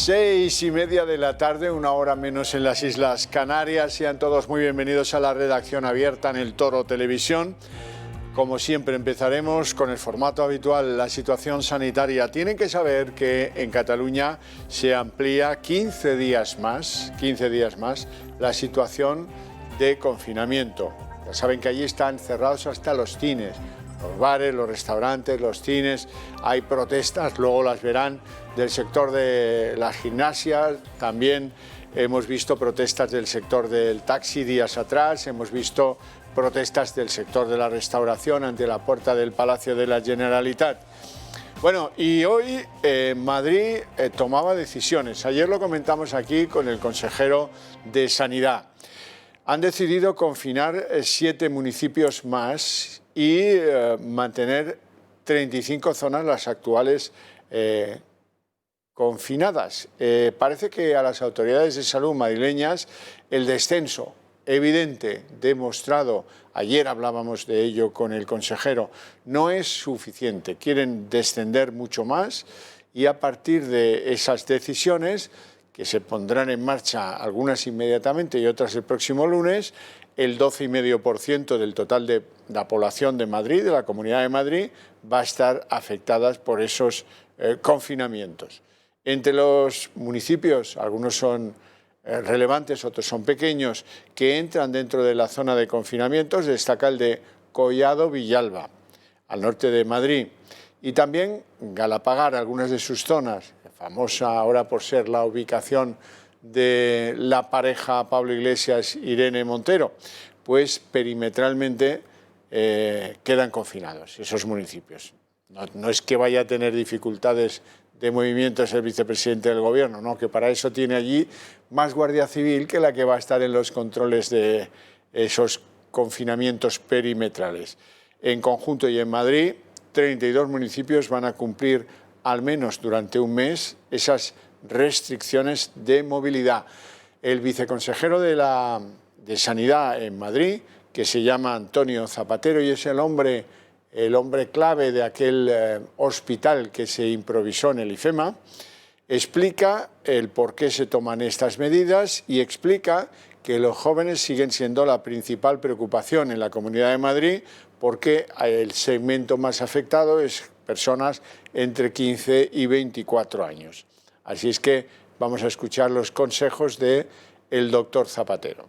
6:30 de la tarde, una hora menos en las Islas Canarias. Sean todos muy bienvenidos a la redacción abierta en El Toro Televisión. Como siempre empezaremos con el formato habitual, la situación sanitaria. Tienen que saber que en Cataluña se amplía 15 días más la situación de confinamiento. Ya saben que allí están cerrados hasta los cines, los bares, los restaurantes, los cines. Hay protestas, luego las verán, del sector de las gimnasias. También hemos visto protestas del sector del taxi días atrás. Hemos visto protestas del sector de la restauración ante la puerta del Palacio de la Generalitat. Bueno, y hoy Madrid tomaba decisiones. Ayer lo comentamos aquí con el consejero de Sanidad. Han decidido confinar 7 municipios más y mantener 35 zonas las actuales confinadas. Parece que a las autoridades de salud madrileñas el descenso evidente, demostrado, ayer hablábamos de ello con el consejero, no es suficiente. Quieren descender mucho más y a partir de esas decisiones, que se pondrán en marcha algunas inmediatamente y otras el próximo lunes, el 12,5% del total de la población de Madrid, de la Comunidad de Madrid, va a estar afectada por esos confinamientos. Entre los municipios, algunos son relevantes, otros son pequeños, que entran dentro de la zona de confinamientos, destaca el de Collado Villalba, al norte de Madrid, y también Galapagar, algunas de sus zonas, famosa ahora por ser la ubicación de la pareja Pablo Iglesias-Irene Montero, pues perimetralmente quedan confinados esos municipios. No es que vaya a tener dificultades de movimientos el vicepresidente del gobierno, no, que para eso tiene allí más Guardia Civil que la que va a estar en los controles de esos confinamientos perimetrales. En conjunto y en Madrid, 32 municipios van a cumplir al menos durante un mes esas restricciones de movilidad. El viceconsejero de Sanidad en Madrid, que se llama Antonio Zapatero y es el hombre clave de aquel hospital que se improvisó en el IFEMA, explica el por qué se toman estas medidas y explica que los jóvenes siguen siendo la principal preocupación en la Comunidad de Madrid porque el segmento más afectado es personas entre 15 y 24 años. Así es que vamos a escuchar los consejos del doctor Zapatero.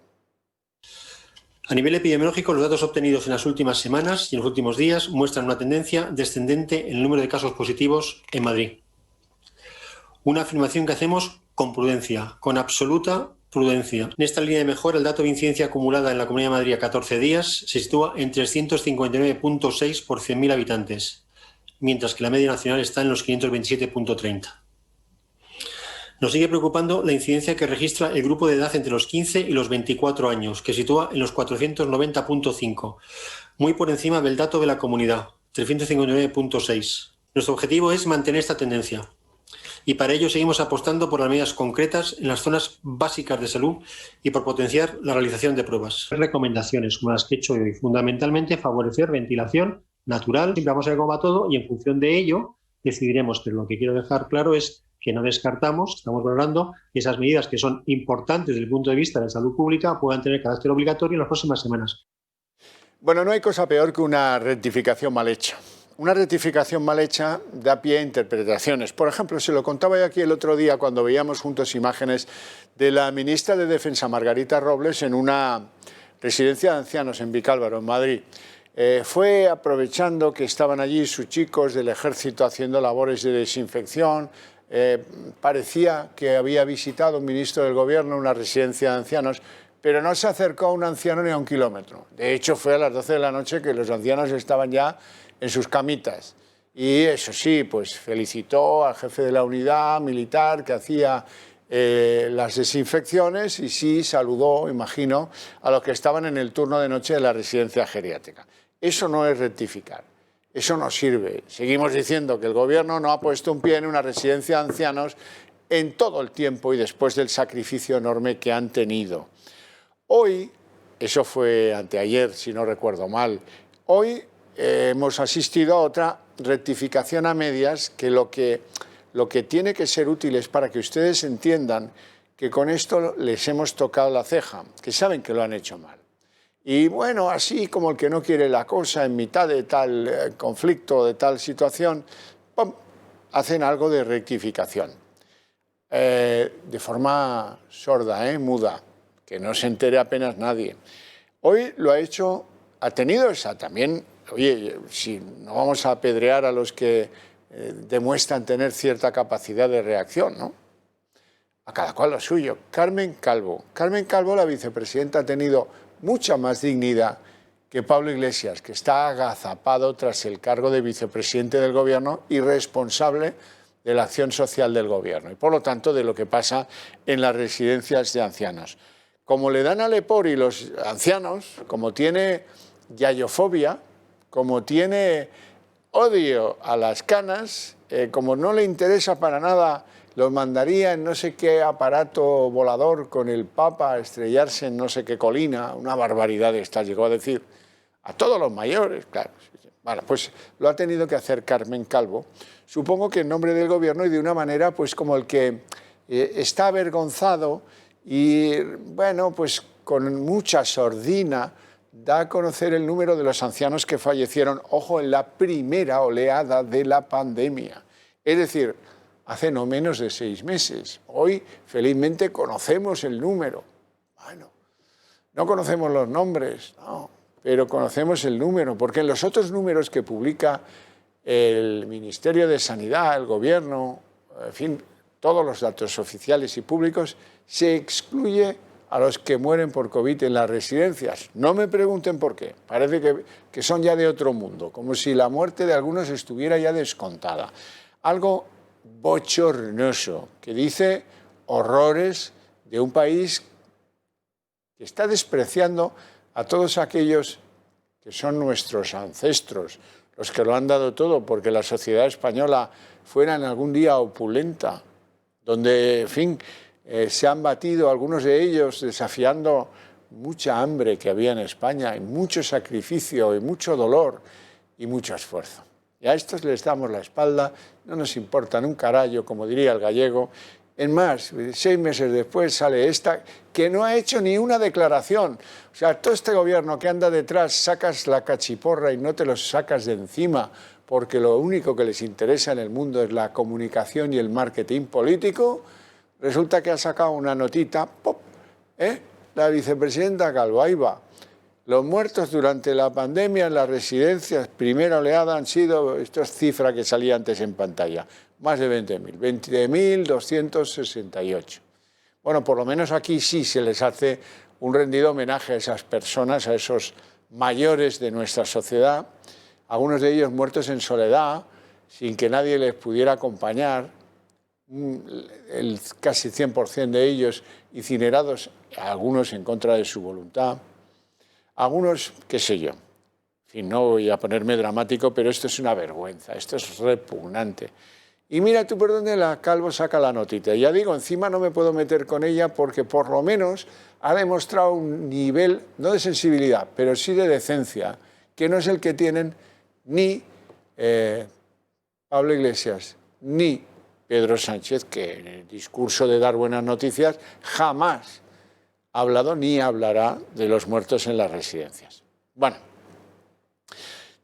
A nivel epidemiológico, los datos obtenidos en las últimas semanas y en los últimos días muestran una tendencia descendente en el número de casos positivos en Madrid. Una afirmación que hacemos con prudencia, con absoluta prudencia. En esta línea de mejora, el dato de incidencia acumulada en la Comunidad de Madrid a 14 días se sitúa en 359,6 por 100.000 habitantes, mientras que la media nacional está en los 527,30. Nos sigue preocupando la incidencia que registra el grupo de edad entre los 15 y los 24 años, que sitúa en los 490,5, muy por encima del dato de la comunidad, 359,6. Nuestro objetivo es mantener esta tendencia y para ello seguimos apostando por las medidas concretas en las zonas básicas de salud y por potenciar la realización de pruebas. Recomendaciones como las que he hecho hoy, fundamentalmente favorecer ventilación natural, siempre vamos a ver cómo va todo y en función de ello decidiremos, pero lo que quiero dejar claro es que no descartamos, estamos valorando que esas medidas que son importantes desde el punto de vista de la salud pública puedan tener carácter obligatorio en las próximas semanas. Bueno, no hay cosa peor que una rectificación mal hecha. Una rectificación mal hecha da pie a interpretaciones. Por ejemplo, se lo contaba yo aquí el otro día cuando veíamos juntos imágenes de la ministra de Defensa, Margarita Robles, en una residencia de ancianos en Vicálvaro, en Madrid. Fue aprovechando que estaban allí sus chicos del ejército haciendo labores de desinfección. Parecía que había visitado un ministro del gobierno una residencia de ancianos, pero no se acercó a un anciano ni a 1 kilómetro. De hecho, fue a las 12 de la noche que los ancianos estaban ya en sus camitas. Y eso sí, pues felicitó al jefe de la unidad militar que hacía las desinfecciones y sí saludó, imagino, a los que estaban en el turno de noche de la residencia geriátrica. Eso no es rectificar. Eso no sirve. Seguimos diciendo que el gobierno no ha puesto un pie en una residencia de ancianos en todo el tiempo y después del sacrificio enorme que han tenido. Hoy, eso fue anteayer, si no recuerdo mal, hoy hemos asistido a otra rectificación a medias que lo lo que tiene que ser útil es para que ustedes entiendan que con esto les hemos tocado la ceja, que saben que lo han hecho mal. Y bueno, así como el que no quiere la cosa en mitad de tal conflicto, de tal situación, ¡pum!, hacen algo de rectificación. De forma sorda, muda, que no se entere apenas nadie. Hoy lo ha hecho, ha tenido esa también, oye, si no vamos a apedrear a los que demuestran tener cierta capacidad de reacción, ¿no? A cada cual lo suyo. Carmen Calvo. Carmen Calvo, la vicepresidenta, ha tenido mucha más dignidad que Pablo Iglesias, que está agazapado tras el cargo de vicepresidente del Gobierno y responsable de la acción social del Gobierno y, por lo tanto, de lo que pasa en las residencias de ancianos. Como le dan a Lepori los ancianos, como tiene yayofobia, como tiene odio a las canas, como no le interesa para nada, los mandaría en no sé qué aparato volador con el Papa a estrellarse en no sé qué colina, una barbaridad esta, llegó a decir, a todos los mayores, claro. Bueno, pues lo ha tenido que hacer Carmen Calvo, supongo que en nombre del Gobierno y de una manera pues como el que está avergonzado y bueno, pues con mucha sordina da a conocer el número de los ancianos que fallecieron, ojo, en la primera oleada de la pandemia. Es decir, hace no menos de 6 meses. Hoy, felizmente, conocemos el número. Bueno, no conocemos los nombres, no, pero conocemos el número, porque en los otros números que publica el Ministerio de Sanidad, el Gobierno, en fin, todos los datos oficiales y públicos, se excluye a los que mueren por COVID en las residencias. No me pregunten por qué, parece que son ya de otro mundo, como si la muerte de algunos estuviera ya descontada. Algo bochornoso, que dice horrores de un país que está despreciando a todos aquellos que son nuestros ancestros, los que lo han dado todo porque la sociedad española fuera en algún día opulenta, donde, en fin, se han batido algunos de ellos desafiando mucha hambre que había en España, y mucho sacrificio, y mucho dolor, y mucho esfuerzo. Y a estos les damos la espalda, no nos importan un carallo, como diría el gallego. En más, 6 meses después sale esta, que no ha hecho ni una declaración. O sea, todo este gobierno que anda detrás, sacas la cachiporra y no te los sacas de encima, porque lo único que les interesa en el mundo es la comunicación y el marketing político. Resulta que ha sacado una notita, ¡pop!, la vicepresidenta Calvo, ahí va. Los muertos durante la pandemia en las residencias, primera oleada, han sido, esta es cifra que salía antes en pantalla, más de 20.000, 20.268. Bueno, por lo menos aquí sí se les hace un rendido homenaje a esas personas, a esos mayores de nuestra sociedad, algunos de ellos muertos en soledad, sin que nadie les pudiera acompañar, el casi 100% de ellos incinerados, algunos en contra de su voluntad, algunos, qué sé yo, en fin, no voy a ponerme dramático, pero esto es una vergüenza, esto es repugnante. Y mira tú por dónde la Calvo saca la notita. Ya digo, encima no me puedo meter con ella porque por lo menos ha demostrado un nivel, no de sensibilidad, pero sí de decencia, que no es el que tienen ni Pablo Iglesias, ni Pedro Sánchez, que en el discurso de dar buenas noticias jamás ha hablado ni hablará de los muertos en las residencias. Bueno,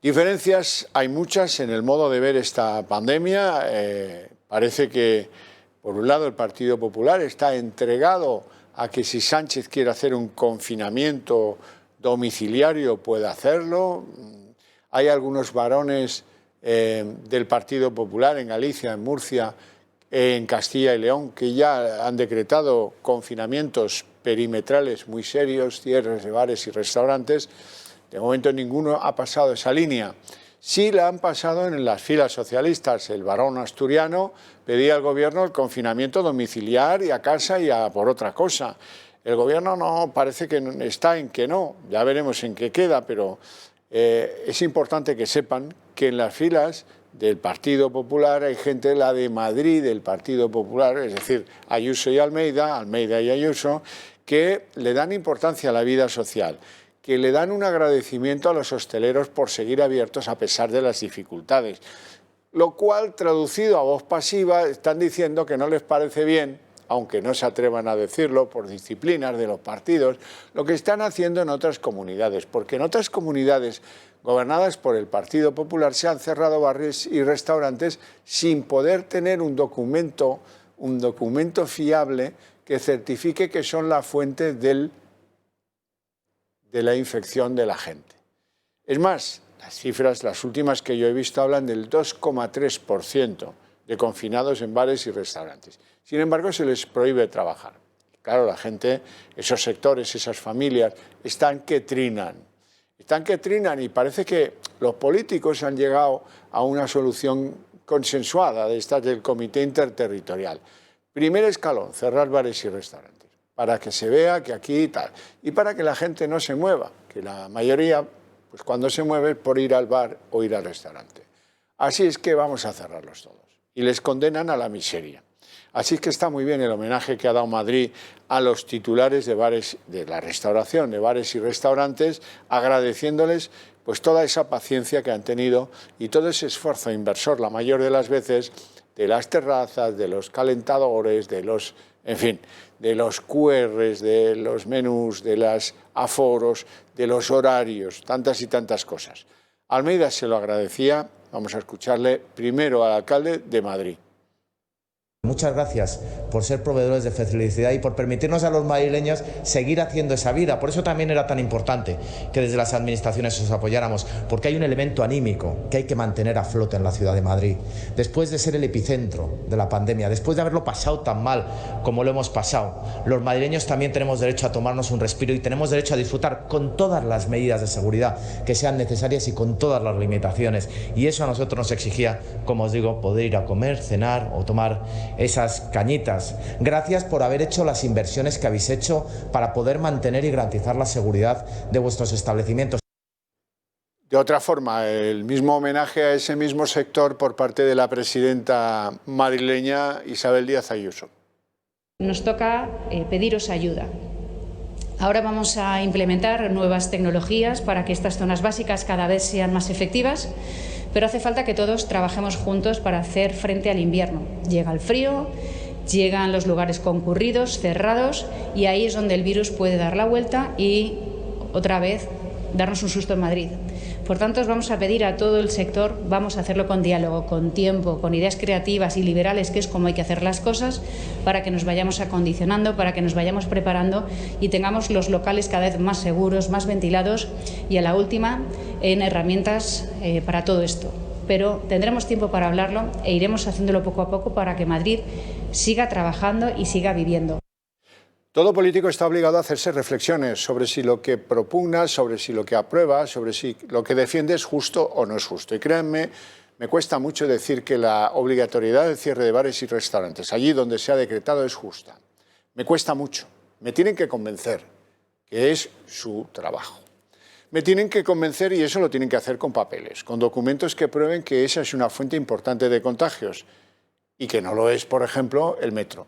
diferencias hay muchas en el modo de ver esta pandemia. Parece que, por un lado, el Partido Popular está entregado a que si Sánchez quiere hacer un confinamiento domiciliario puede hacerlo. Hay algunos varones del Partido Popular en Galicia, en Murcia, en Castilla y León, que ya han decretado confinamientos perimetrales muy serios, cierres de bares y restaurantes. De momento ninguno ha pasado esa línea. Sí la han pasado en las filas socialistas. El varón asturiano pedía al gobierno el confinamiento domiciliar y a casa y a por otra cosa. El gobierno no, parece que está en que no, ya veremos en qué queda, pero es importante que sepan que en las filas del Partido Popular hay gente, la de Madrid del Partido Popular, es decir, Ayuso y Almeida, Almeida y Ayuso, que le dan importancia a la vida social, que le dan un agradecimiento a los hosteleros por seguir abiertos a pesar de las dificultades. Lo cual, traducido a voz pasiva, están diciendo que no les parece bien, aunque no se atrevan a decirlo por disciplinas de los partidos, lo que están haciendo en otras comunidades, porque en otras comunidades gobernadas por el Partido Popular se han cerrado bares y restaurantes sin poder tener un documento fiable que certifique que son la fuente de la infección de la gente. Es más, las cifras, las últimas que yo he visto, hablan del 2,3% de confinados en bares y restaurantes. Sin embargo, se les prohíbe trabajar. Claro, la gente, esos sectores, esas familias, están que trinan. Y parece que los políticos han llegado a una solución consensuada de estas del Comité Interterritorial. Primer escalón, cerrar bares y restaurantes, para que se vea que aquí y tal, y para que la gente no se mueva, que la mayoría, pues cuando se mueve es por ir al bar o ir al restaurante. Así es que vamos a cerrarlos todos. Y les condenan a la miseria. Así es que está muy bien el homenaje que ha dado Madrid a los titulares de bares, de la restauración, de bares y restaurantes, agradeciéndoles pues toda esa paciencia que han tenido y todo ese esfuerzo inversor, la mayor de las veces, de las terrazas, de los calentadores, de los, en fin, de los QRs, de los menús, de los aforos, de los horarios, tantas y tantas cosas. Almeida se lo agradecía. Vamos a escucharle primero al alcalde de Madrid. Muchas gracias por ser proveedores de felicidad y por permitirnos a los madrileños seguir haciendo esa vida. Por eso también era tan importante que desde las administraciones os apoyáramos, porque hay un elemento anímico que hay que mantener a flote en la ciudad de Madrid. Después de ser el epicentro de la pandemia, después de haberlo pasado tan mal como lo hemos pasado, los madrileños también tenemos derecho a tomarnos un respiro y tenemos derecho a disfrutar con todas las medidas de seguridad que sean necesarias y con todas las limitaciones. Y eso a nosotros nos exigía, como os digo, poder ir a comer, cenar o tomar esas cañitas. Gracias por haber hecho las inversiones que habéis hecho para poder mantener y garantizar la seguridad de vuestros establecimientos. De otra forma, el mismo homenaje a ese mismo sector por parte de la presidenta madrileña Isabel Díaz Ayuso. Nos toca pediros ayuda. Ahora vamos a implementar nuevas tecnologías para que estas zonas básicas cada vez sean más efectivas, pero hace falta que todos trabajemos juntos para hacer frente al invierno. Llega el frío, llegan los lugares concurridos, cerrados, y ahí es donde el virus puede dar la vuelta y otra vez darnos un susto en Madrid. Por tanto, os vamos a pedir a todo el sector, vamos a hacerlo con diálogo, con tiempo, con ideas creativas y liberales, que es como hay que hacer las cosas, para que nos vayamos acondicionando, para que nos vayamos preparando y tengamos los locales cada vez más seguros, más ventilados y a la última en herramientas para todo esto. Pero tendremos tiempo para hablarlo e iremos haciéndolo poco a poco para que Madrid siga trabajando y siga viviendo. Todo político está obligado a hacerse reflexiones sobre si lo que propugna, sobre si lo que aprueba, sobre si lo que defiende es justo o no es justo. Y créanme, me cuesta mucho decir que la obligatoriedad del cierre de bares y restaurantes, allí donde se ha decretado, es justa. Me cuesta mucho. Me tienen que convencer que es su trabajo. Me tienen que convencer, y eso lo tienen que hacer con papeles, con documentos que prueben que esa es una fuente importante de contagios y que no lo es, por ejemplo, el metro.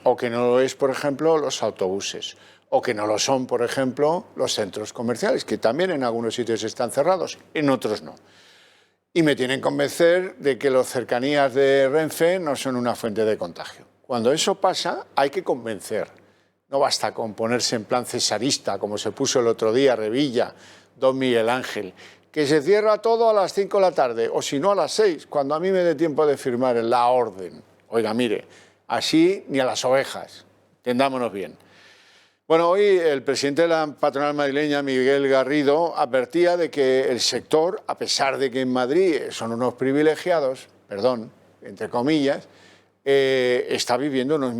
O que no lo es, por ejemplo, los autobuses, o que no lo son, por ejemplo, los centros comerciales, que también en algunos sitios están cerrados, en otros no. Y me tienen que convencer de que las cercanías de Renfe no son una fuente de contagio. Cuando eso pasa, hay que convencer. No basta con ponerse en plan cesarista, como se puso el otro día Revilla, don Miguel Ángel, que se cierra todo a las 5 de la tarde, o si no a las 6, cuando a mí me dé tiempo de firmar la orden. Oiga, mire, así ni a las ovejas, entendámonos bien. Bueno, hoy el presidente de la patronal madrileña, Miguel Garrido, advertía de que el sector, a pesar de que en Madrid son unos privilegiados, perdón, entre comillas, está viviendo unos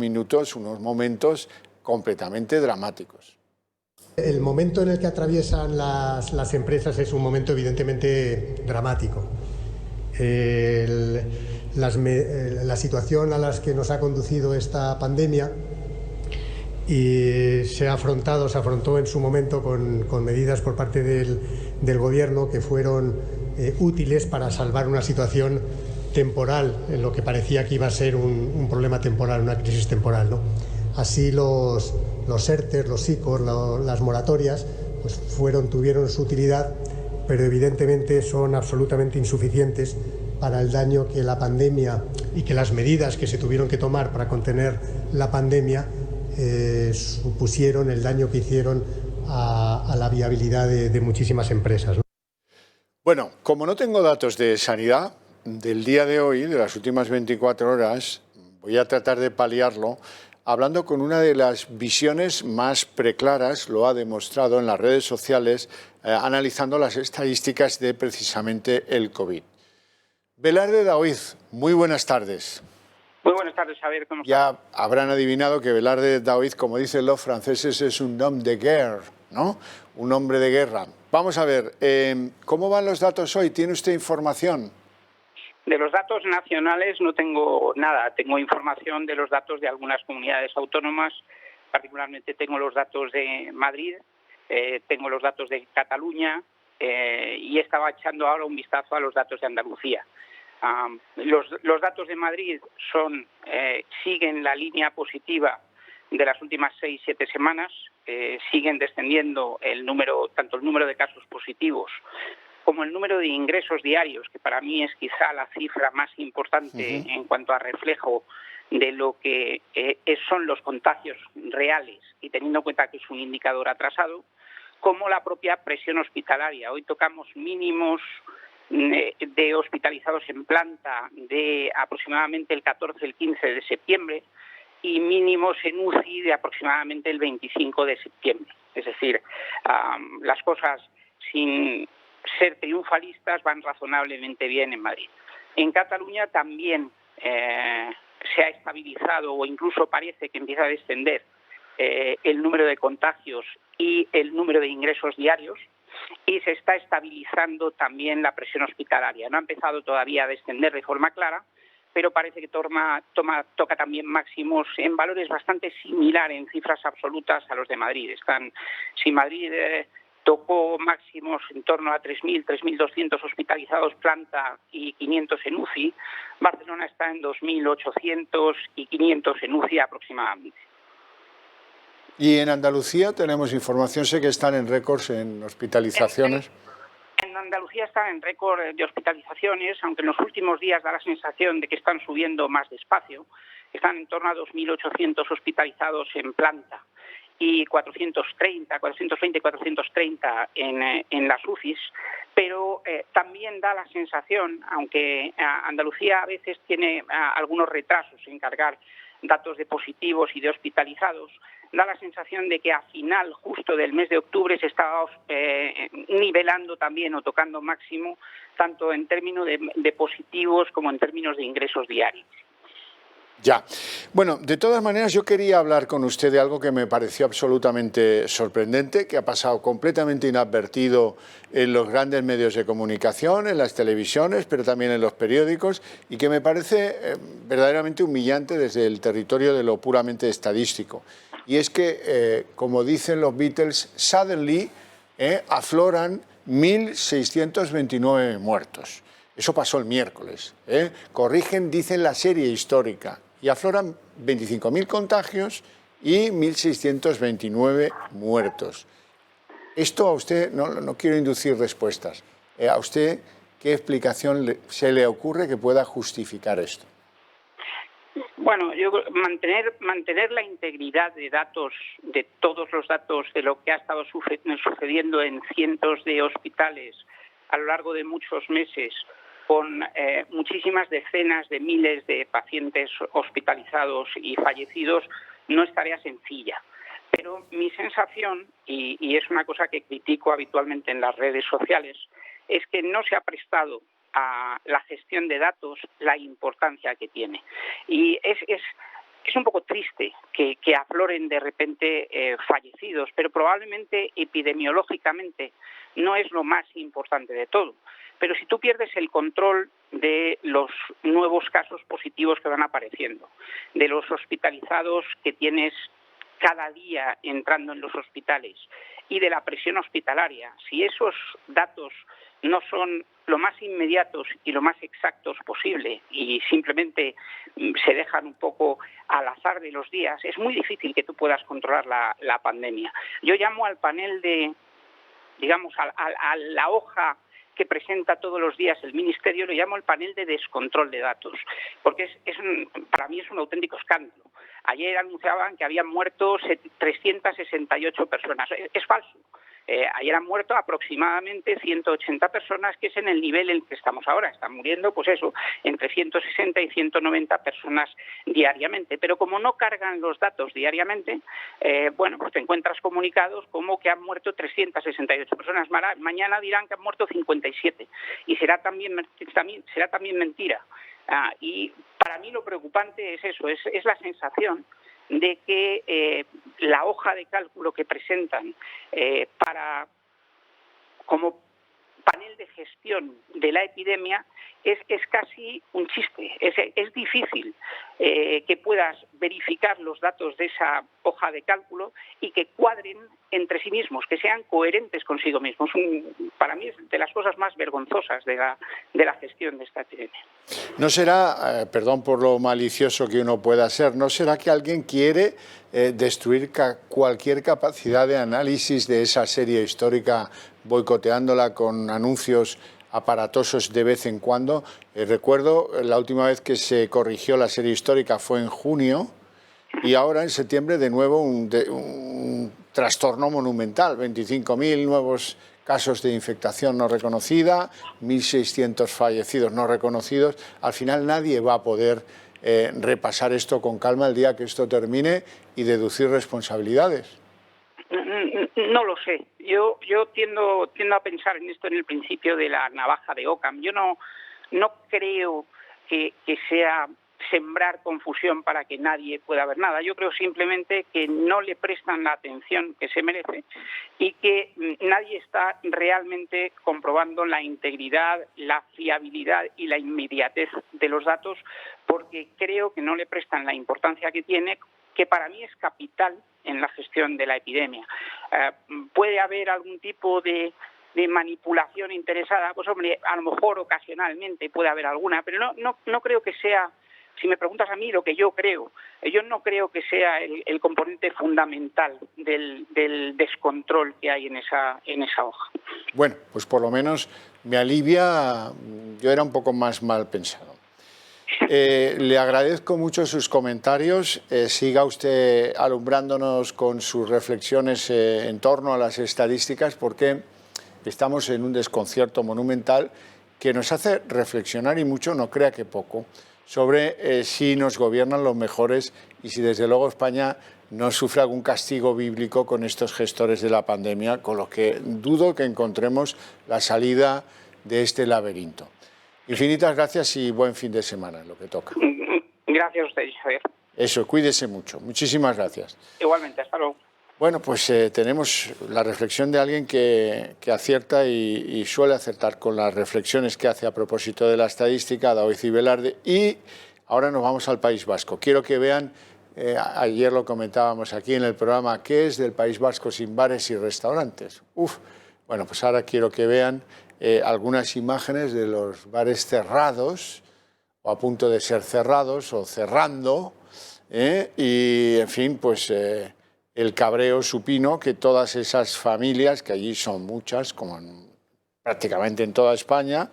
momentos completamente dramáticos. El momento en el que atraviesan las empresas es un momento evidentemente dramático. La situación a la que nos ha conducido esta pandemia y se afrontó en su momento con medidas por parte del gobierno que fueron útiles para salvar una situación temporal, en lo que parecía que iba a ser un problema temporal, una crisis temporal, ¿no? Así los ERTE, los ICOs, las moratorias, pues tuvieron su utilidad, pero evidentemente son absolutamente insuficientes para el daño que la pandemia y que las medidas que se tuvieron que tomar para contener la pandemia supusieron, el daño que hicieron a la viabilidad de muchísimas empresas, ¿no? Bueno, como no tengo datos de sanidad del día de hoy, de las últimas 24 horas, voy a tratar de paliarlo hablando con una de las visiones más preclaras, lo ha demostrado en las redes sociales, analizando las estadísticas de precisamente el COVID. Velarde Daoiz, muy buenas tardes. Muy buenas tardes, Javier. ¿Cómo ya estás? habrán adivinado que Velarde Daoiz, como dicen los franceses, es un homme de guerre, ¿no? Un hombre de guerra. Vamos a ver, ¿cómo van los datos hoy? ¿Tiene usted información? De los datos nacionales no tengo nada. Tengo información de los datos de algunas comunidades autónomas. Particularmente tengo los datos de Madrid, tengo los datos de Cataluña y estaba echando ahora un vistazo a los datos de Andalucía. Los datos de Madrid siguen la línea positiva de las últimas 6-7 semanas, siguen descendiendo tanto el número de casos positivos como el número de ingresos diarios, que para mí es quizá la cifra más importante en cuanto a reflejo de lo que son los contagios reales y teniendo en cuenta que es un indicador atrasado, como la propia presión hospitalaria. Hoy tocamos mínimos de hospitalizados en planta de aproximadamente el 14, el 15 de septiembre y mínimos en UCI de aproximadamente el 25 de septiembre. Es decir, las cosas sin ser triunfalistas van razonablemente bien en Madrid. En Cataluña también se ha estabilizado o incluso parece que empieza a descender el número de contagios y el número de ingresos diarios y se está estabilizando también la presión hospitalaria. No ha empezado todavía a descender de forma clara, pero parece que toca también máximos en valores bastante similares en cifras absolutas a los de Madrid. Si Madrid tocó máximos en torno a 3.000, 3.200 hospitalizados planta y 500 en UCI, Barcelona está en 2.800 y 500 en UCI aproximadamente. Y en Andalucía tenemos información, sé que están en récords en hospitalizaciones. En Andalucía están en récord de hospitalizaciones, aunque en los últimos días da la sensación de que están subiendo más despacio. Están en torno a 2.800 hospitalizados en planta y 420, 430 en las UCIs, pero también da la sensación, aunque Andalucía a veces tiene algunos retrasos en cargar datos de positivos y de hospitalizados, da la sensación de que a final justo del mes de octubre se estaba nivelando también o tocando máximo, tanto en términos de positivos como en términos de ingresos diarios. Ya. Bueno, de todas maneras yo quería hablar con usted de algo que me pareció absolutamente sorprendente, que ha pasado completamente inadvertido en los grandes medios de comunicación, en las televisiones, pero también en los periódicos, y que me parece verdaderamente humillante desde el territorio de lo puramente estadístico. Y es que, como dicen los Beatles, suddenly afloran 1.629 muertos. Eso pasó el miércoles. Corrigen, dicen la serie histórica. Y afloran 25.000 contagios y 1.629 muertos. Esto a usted, no quiero inducir respuestas, ¿a usted qué explicación se le ocurre que pueda justificar esto? Bueno, yo mantener la integridad de datos, de todos los datos de lo que ha estado sucediendo en cientos de hospitales a lo largo de muchos meses, con muchísimas decenas de miles de pacientes hospitalizados y fallecidos, no es tarea sencilla. Pero mi sensación, y es una cosa que critico habitualmente en las redes sociales, es que no se ha prestado a la gestión de datos la importancia que tiene. Y es un poco triste que afloren de repente fallecidos, pero probablemente epidemiológicamente no es lo más importante de todo. Pero si tú pierdes el control de los nuevos casos positivos que van apareciendo, de los hospitalizados que tienes cada día entrando en los hospitales y de la presión hospitalaria, si esos datos no son lo más inmediatos y lo más exactos posible y simplemente se dejan un poco al azar de los días, es muy difícil que tú puedas controlar la pandemia. Yo llamo al panel de, digamos, a la hoja que presenta todos los días el Ministerio lo llamo el panel de descontrol de datos, porque para mí es un auténtico escándalo. Ayer anunciaban que habían muerto 368 personas. Es falso. Ayer han muerto aproximadamente 180 personas, que es en el nivel en el que estamos ahora. Están muriendo, pues eso, entre 160 y 190 personas diariamente. Pero como no cargan los datos diariamente, bueno, pues te encuentras comunicados como que han muerto 368 personas. Mañana dirán que han muerto 57 y será también mentira. Y para mí lo preocupante es eso, es la sensación de que la hoja de cálculo que presentan como panel de gestión de la epidemia es casi un chiste. Es difícil que puedas verificar los datos de esa hoja de cálculo y que cuadren entre sí mismos, que sean coherentes consigo mismos. Para mí es de las cosas más vergonzosas de la gestión de esta epidemia. ¿No será, perdón por lo malicioso que uno pueda ser, no será que alguien quiere destruir cualquier capacidad de análisis de esa serie histórica, boicoteándola con anuncios aparatosos de vez en cuando? Recuerdo la última vez que se corrigió la serie histórica fue en junio y ahora en septiembre de nuevo un trastorno monumental, 25.000 nuevos casos de infectación no reconocida, 1.600 fallecidos no reconocidos. Al final nadie va a poder repasar esto con calma el día que esto termine y deducir responsabilidades. No lo sé. Yo tiendo a pensar en esto en el principio de la navaja de Occam. Yo no creo que sea sembrar confusión para que nadie pueda ver nada. Yo creo simplemente que no le prestan la atención que se merece y que nadie está realmente comprobando la integridad, la fiabilidad y la inmediatez de los datos, porque creo que no le prestan la importancia que tiene, que para mí es capital en la gestión de la epidemia. Puede haber algún tipo de manipulación interesada, pues hombre, a lo mejor ocasionalmente puede haber alguna, pero no creo que sea, si me preguntas a mí lo que yo creo, yo no creo que sea el componente fundamental del descontrol que hay en esa hoja. Bueno, pues por lo menos me alivia, yo era un poco más mal pensado. Le agradezco mucho sus comentarios, siga usted alumbrándonos con sus reflexiones en torno a las estadísticas, porque estamos en un desconcierto monumental que nos hace reflexionar, y mucho, no crea que poco, sobre si nos gobiernan los mejores y si desde luego España no sufre algún castigo bíblico con estos gestores de la pandemia, con lo que dudo que encontremos la salida de este laberinto. Infinitas gracias y buen fin de semana, en lo que toca. Gracias a usted, Javier. Eso, cuídese mucho. Muchísimas gracias. Igualmente, hasta luego. Bueno, pues tenemos la reflexión de alguien que acierta y suele acertar con las reflexiones que hace a propósito de la estadística, Daoiz Velarde. Y ahora nos vamos al País Vasco. Quiero que vean, ayer lo comentábamos aquí en el programa, ¿qué es del País Vasco sin bares y restaurantes? Bueno, pues ahora quiero que vean algunas imágenes de los bares cerrados o a punto de ser cerrados o cerrando, y en fin, pues el cabreo supino que todas esas familias, que allí son muchas, como prácticamente en toda España,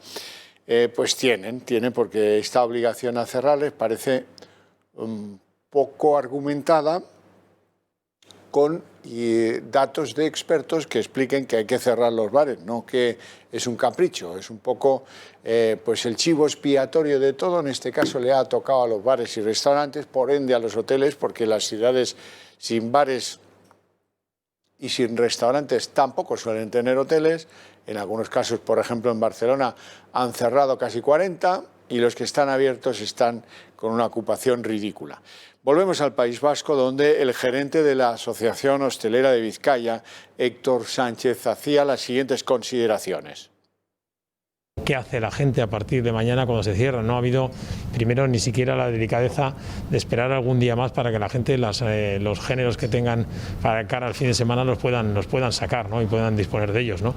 pues tienen, porque esta obligación a cerrarles parece poco argumentada, con datos de expertos que expliquen que hay que cerrar los bares, no que es un capricho, es un poco pues el chivo expiatorio de todo. En este caso le ha tocado a los bares y restaurantes, por ende a los hoteles, porque las ciudades sin bares y sin restaurantes tampoco suelen tener hoteles. En algunos casos, por ejemplo en Barcelona, han cerrado casi 40 y los que están abiertos están con una ocupación ridícula. Volvemos al País Vasco, donde el gerente de la Asociación Hostelera de Vizcaya, Héctor Sánchez, hacía las siguientes consideraciones. ¿Qué hace la gente a partir de mañana cuando se cierra? No ha habido, primero, ni siquiera la delicadeza de esperar algún día más para que la gente los géneros que tengan para cara al fin de semana los puedan sacar, ¿no? Y puedan disponer de ellos, ¿no?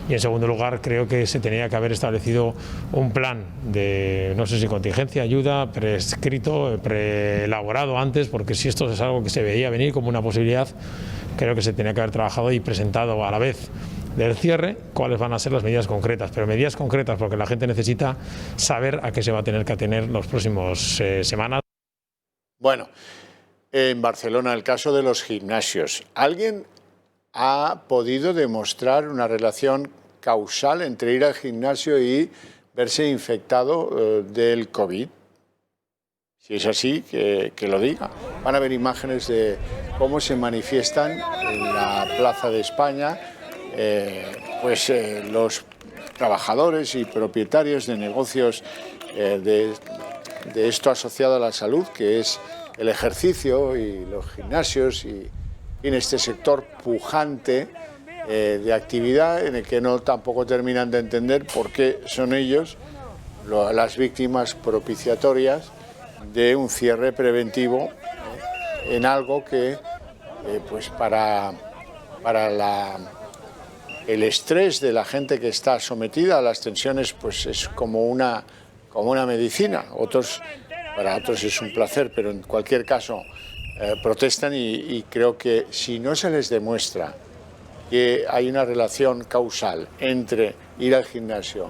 Y en segundo lugar, creo que se tenía que haber establecido un plan de, no sé si contingencia, ayuda, prescrito, preelaborado antes, porque si esto es algo que se veía venir como una posibilidad, creo que se tenía que haber trabajado y presentado a la vez del cierre, cuáles van a ser las medidas concretas, pero medidas concretas porque la gente necesita saber a qué se va a tener que atener los próximos semanas. Bueno, en Barcelona, el caso de los gimnasios. ¿Alguien ha podido demostrar una relación causal entre ir al gimnasio y verse infectado del COVID? Si es así, que lo diga. Van a ver imágenes de cómo se manifiestan en la Plaza de España los trabajadores y propietarios de negocios de esto asociado a la salud, que es el ejercicio y los gimnasios y en este sector pujante de actividad en el que no tampoco terminan de entender por qué son ellos las víctimas propiciatorias de un cierre preventivo en algo que pues para el estrés de la gente que está sometida a las tensiones pues es como una medicina. Para otros es un placer, pero en cualquier caso protestan y creo que si no se les demuestra que hay una relación causal entre ir al gimnasio,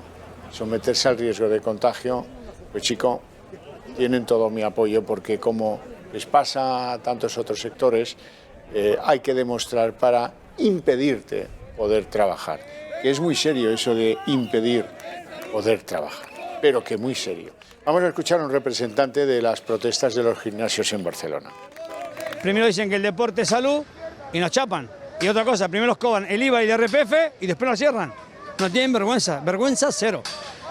someterse al riesgo de contagio, pues chico, tienen todo mi apoyo porque como les pasa a tantos otros sectores, hay que demostrar para impedirte poder trabajar. Que es muy serio eso de impedir poder trabajar, pero que muy serio. Vamos a escuchar a un representante de las protestas de los gimnasios en Barcelona. Primero dicen que el deporte es salud y nos chapan. Y otra cosa, primero nos cobran el IVA y el RPF y después nos cierran. No tienen vergüenza, vergüenza cero.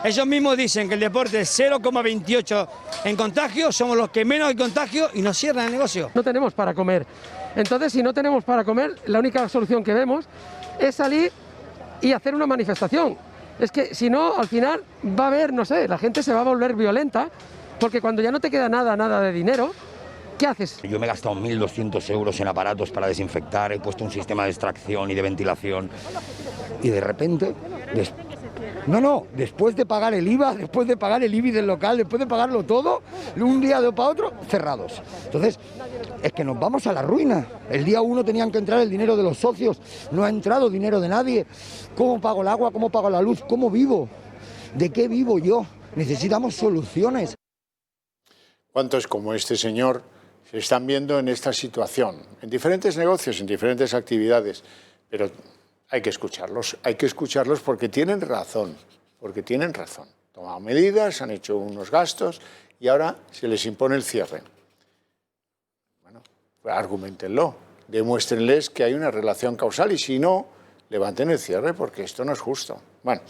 Ellos mismos dicen que el deporte es 0,28 en contagio, somos los que menos hay contagio y nos cierran el negocio. No tenemos para comer. Entonces, si no tenemos para comer, la única solución que vemos es salir y hacer una manifestación. Es que si no, al final va a haber, no sé, la gente se va a volver violenta, porque cuando ya no te queda nada de dinero, ¿qué haces? Yo me he gastado 1.200 euros en aparatos para desinfectar, he puesto un sistema de extracción y de ventilación y de repente, después de pagar el IVA, después de pagar el IBI del local, después de pagarlo todo, un día de para otro, cerrados. Entonces, es que nos vamos a la ruina. El día 1 tenían que entrar el dinero de los socios, no ha entrado dinero de nadie. ¿Cómo pago el agua? ¿Cómo pago la luz? ¿Cómo vivo? ¿De qué vivo yo? Necesitamos soluciones. ¿Cuántos como este señor se están viendo en esta situación? En diferentes negocios, en diferentes actividades, pero hay que escucharlos porque tienen razón, Han tomado medidas, han hecho unos gastos y ahora se les impone el cierre. Bueno, pues argumentenlo, demuéstrenles que hay una relación causal y si no, levanten el cierre porque esto no es justo. Bueno,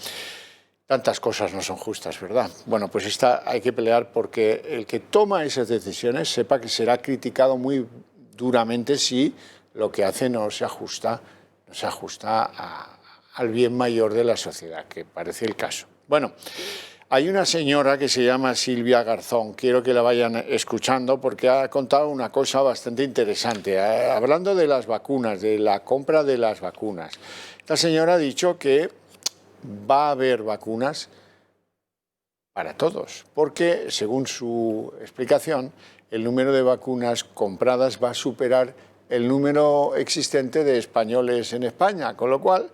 tantas cosas no son justas, ¿verdad? Bueno, pues hay que pelear porque el que toma esas decisiones sepa que será criticado muy duramente si lo que hace no se ajusta al bien mayor de la sociedad, que parece el caso. Bueno, hay una señora que se llama Silvia Garzón, quiero que la vayan escuchando porque ha contado una cosa bastante interesante, hablando de las vacunas, de la compra de las vacunas. Esta señora ha dicho que va a haber vacunas para todos, porque según su explicación, el número de vacunas compradas va a superar el número existente de españoles en España, con lo cual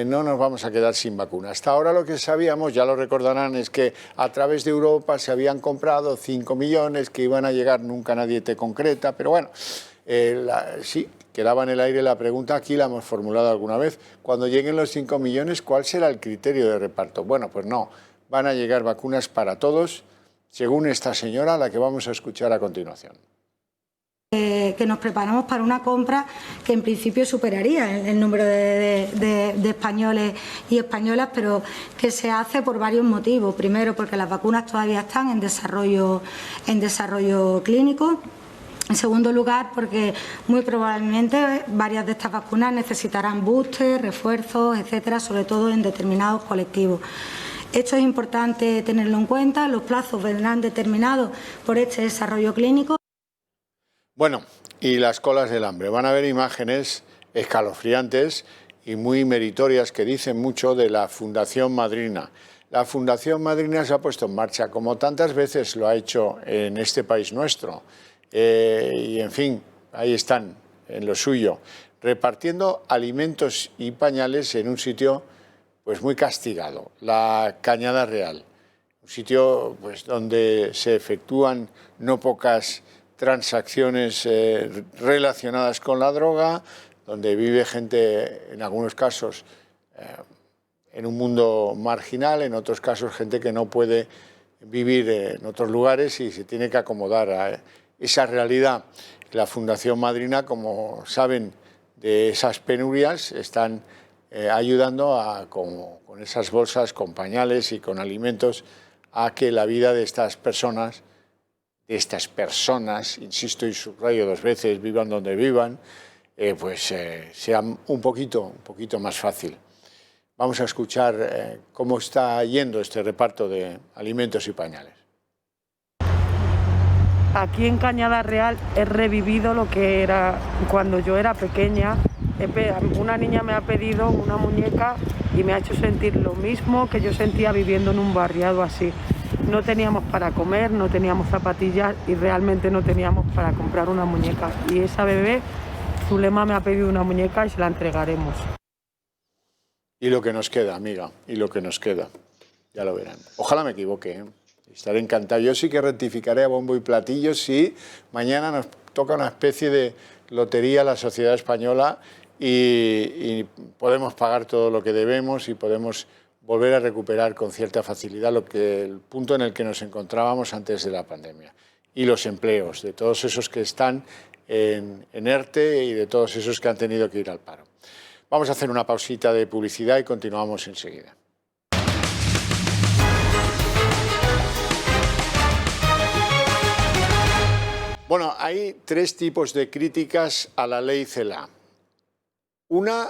no nos vamos a quedar sin vacunas. Hasta ahora lo que sabíamos, ya lo recordarán, es que a través de Europa se habían comprado 5 millones que iban a llegar, nunca nadie te concreta, pero bueno, sí, quedaba en el aire la pregunta, aquí la hemos formulado alguna vez, cuando lleguen los 5 millones, ¿cuál será el criterio de reparto? Bueno, pues no, van a llegar vacunas para todos, según esta señora, a la que vamos a escuchar a continuación. Que nos preparamos para una compra que en principio superaría el número de españoles y españolas, pero que se hace por varios motivos. Primero, porque las vacunas todavía están en desarrollo clínico. En segundo lugar, porque muy probablemente varias de estas vacunas necesitarán boosters, refuerzos, etcétera, sobre todo en determinados colectivos. Esto es importante tenerlo en cuenta, los plazos vendrán determinados por este desarrollo clínico. Bueno, y las colas del hambre. Van a haber imágenes escalofriantes y muy meritorias que dicen mucho de la Fundación Madrina. La Fundación Madrina se ha puesto en marcha, como tantas veces lo ha hecho en este país nuestro. Y en fin, ahí están, en lo suyo. repartiendo alimentos y pañales en un sitio pues muy castigado, la Cañada Real, un sitio pues donde se efectúan no pocas transacciones relacionadas con la droga, donde vive gente, en algunos casos, en un mundo marginal, en otros casos gente que no puede vivir en otros lugares y se tiene que acomodar a esa realidad. La Fundación Madrina, como saben, de esas penurias, están ayudando con esas bolsas, con pañales y con alimentos, a que la vida de estas personas, insisto y subrayo 2 veces, vivan donde vivan, sea un poquito más fácil. Vamos a escuchar cómo está yendo este reparto de alimentos y pañales. Aquí en Cañada Real he revivido lo que era cuando yo era pequeña. Una niña me ha pedido una muñeca y me ha hecho sentir lo mismo que yo sentía viviendo en un barriado así. No teníamos para comer, no teníamos zapatillas y realmente no teníamos para comprar una muñeca. Y esa bebé, Zulema, me ha pedido una muñeca y se la entregaremos. Y lo que nos queda, amiga, y lo que nos queda, ya lo verán. Ojalá me equivoque, ¿eh? Estaré encantado. Yo sí que rectificaré a bombo y platillo si mañana nos toca una especie de lotería a la sociedad española y podemos pagar todo lo que debemos y podemos volver a recuperar con cierta facilidad el punto en el que nos encontrábamos antes de la pandemia. Y los empleos de todos esos que están en ERTE y de todos esos que han tenido que ir al paro. Vamos a hacer una pausita de publicidad y continuamos enseguida. Bueno, hay 3 tipos de críticas a la ley CELA. Una,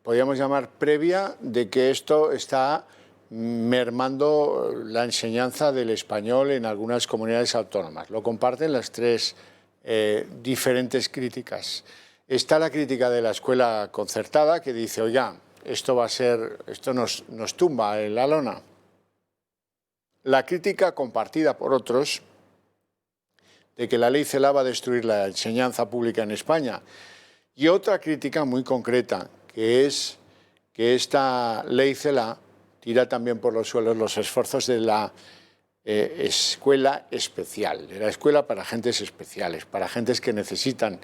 podríamos llamar previa, de que esto está mermando la enseñanza del español en algunas comunidades autónomas. Lo comparten las 3 diferentes críticas. Está la crítica de la escuela concertada, que dice, oiga, esto nos tumba en la lona. La crítica compartida por otros de que la ley CELA va a destruir la enseñanza pública en España. Y otra crítica muy concreta, que es que esta ley CELA tira también por los suelos los esfuerzos de la escuela especial, de la escuela para gentes especiales, para gentes que necesitan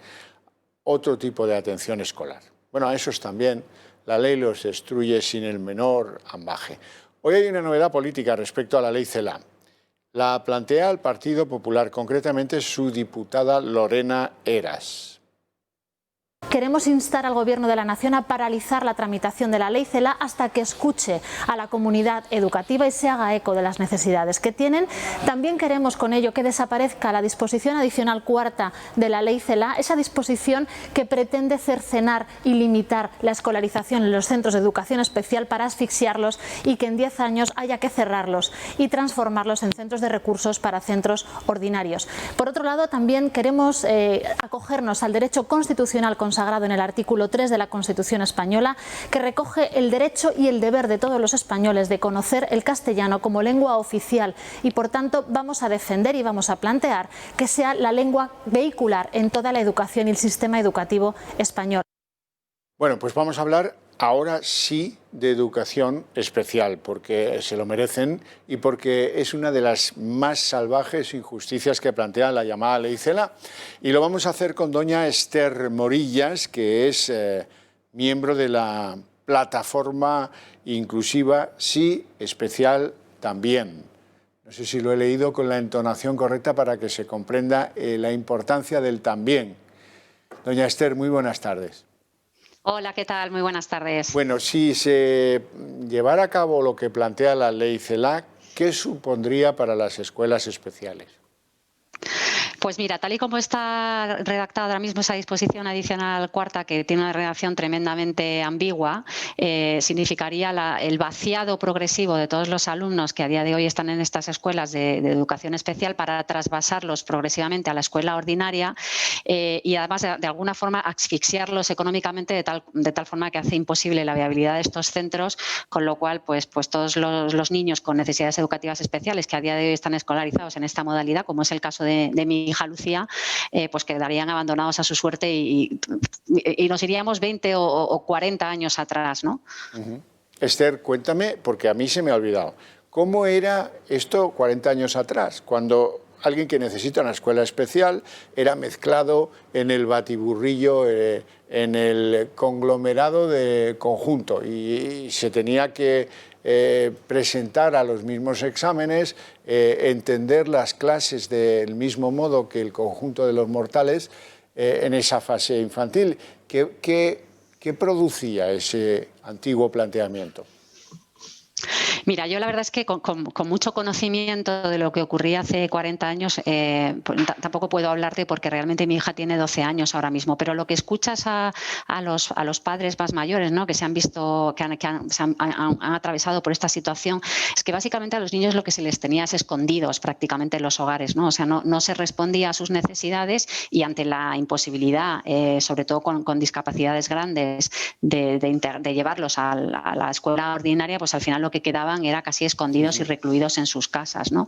otro tipo de atención escolar. Bueno, a esos también la ley los destruye sin el menor ambaje. Hoy hay una novedad política respecto a la ley CELA. La plantea el Partido Popular, concretamente su diputada Lorena Heras. Queremos instar al Gobierno de la Nación a paralizar la tramitación de la ley CELA hasta que escuche a la comunidad educativa y se haga eco de las necesidades que tienen. También queremos con ello que desaparezca la disposición adicional 4ª de la ley CELA, esa disposición que pretende cercenar y limitar la escolarización en los centros de educación especial para asfixiarlos y que en 10 años haya que cerrarlos y transformarlos en centros de recursos para centros ordinarios. Por otro lado, también queremos acogernos al derecho constitucional consagrado en el artículo 3 de la Constitución española, que recoge el derecho y el deber de todos los españoles de conocer el castellano como lengua oficial y, por tanto, vamos a defender y vamos a plantear que sea la lengua vehicular en toda la educación y el sistema educativo español. Bueno, pues vamos a hablar ahora sí de educación especial, porque se lo merecen y porque es una de las más salvajes injusticias que plantea la llamada ley CELA. Y lo vamos a hacer con doña Esther Morillas, que es miembro de la plataforma inclusiva Sí, Especial También. No sé si lo he leído con la entonación correcta para que se comprenda la importancia del también. Doña Esther, muy buenas tardes. Hola, ¿qué tal? Muy buenas tardes. Bueno, si se llevara a cabo lo que plantea la ley CELA, ¿qué supondría para las escuelas especiales? Pues mira, tal y como está redactada ahora mismo esa disposición adicional 4ª, que tiene una redacción tremendamente ambigua, significaría el vaciado progresivo de todos los alumnos que a día de hoy están en estas escuelas de educación especial para trasvasarlos progresivamente a la escuela ordinaria y además de alguna forma asfixiarlos económicamente de tal forma que hace imposible la viabilidad de estos centros, con lo cual pues todos los niños con necesidades educativas especiales que a día de hoy están escolarizados en esta modalidad, como es el caso de mi hija, hija Lucía, pues quedarían abandonados a su suerte y nos iríamos 20 o 40 años atrás, ¿no? Esther, cuéntame, porque a mí se me ha olvidado, ¿cómo era esto 40 años atrás? Cuando alguien que necesita una escuela especial era mezclado en el batiburrillo, en el conglomerado de conjunto y se tenía que presentar a los mismos exámenes, entender las clases del mismo modo que el conjunto de los mortales en esa fase infantil. ¿Qué producía ese antiguo planteamiento? Mira, yo la verdad es que con mucho conocimiento de lo que ocurría hace 40 años, tampoco puedo hablarte porque realmente mi hija tiene 12 años ahora mismo, pero lo que escuchas a los padres más mayores, ¿no?, que se han visto, que han atravesado por esta situación, es que básicamente a los niños lo que se les tenía es escondidos prácticamente en los hogares, ¿no? O sea, no se respondía a sus necesidades y ante la imposibilidad, sobre todo con discapacidades grandes, de llevarlos a la escuela ordinaria, pues al final lo que quedaban era casi escondidos y recluidos en sus casas, ¿no?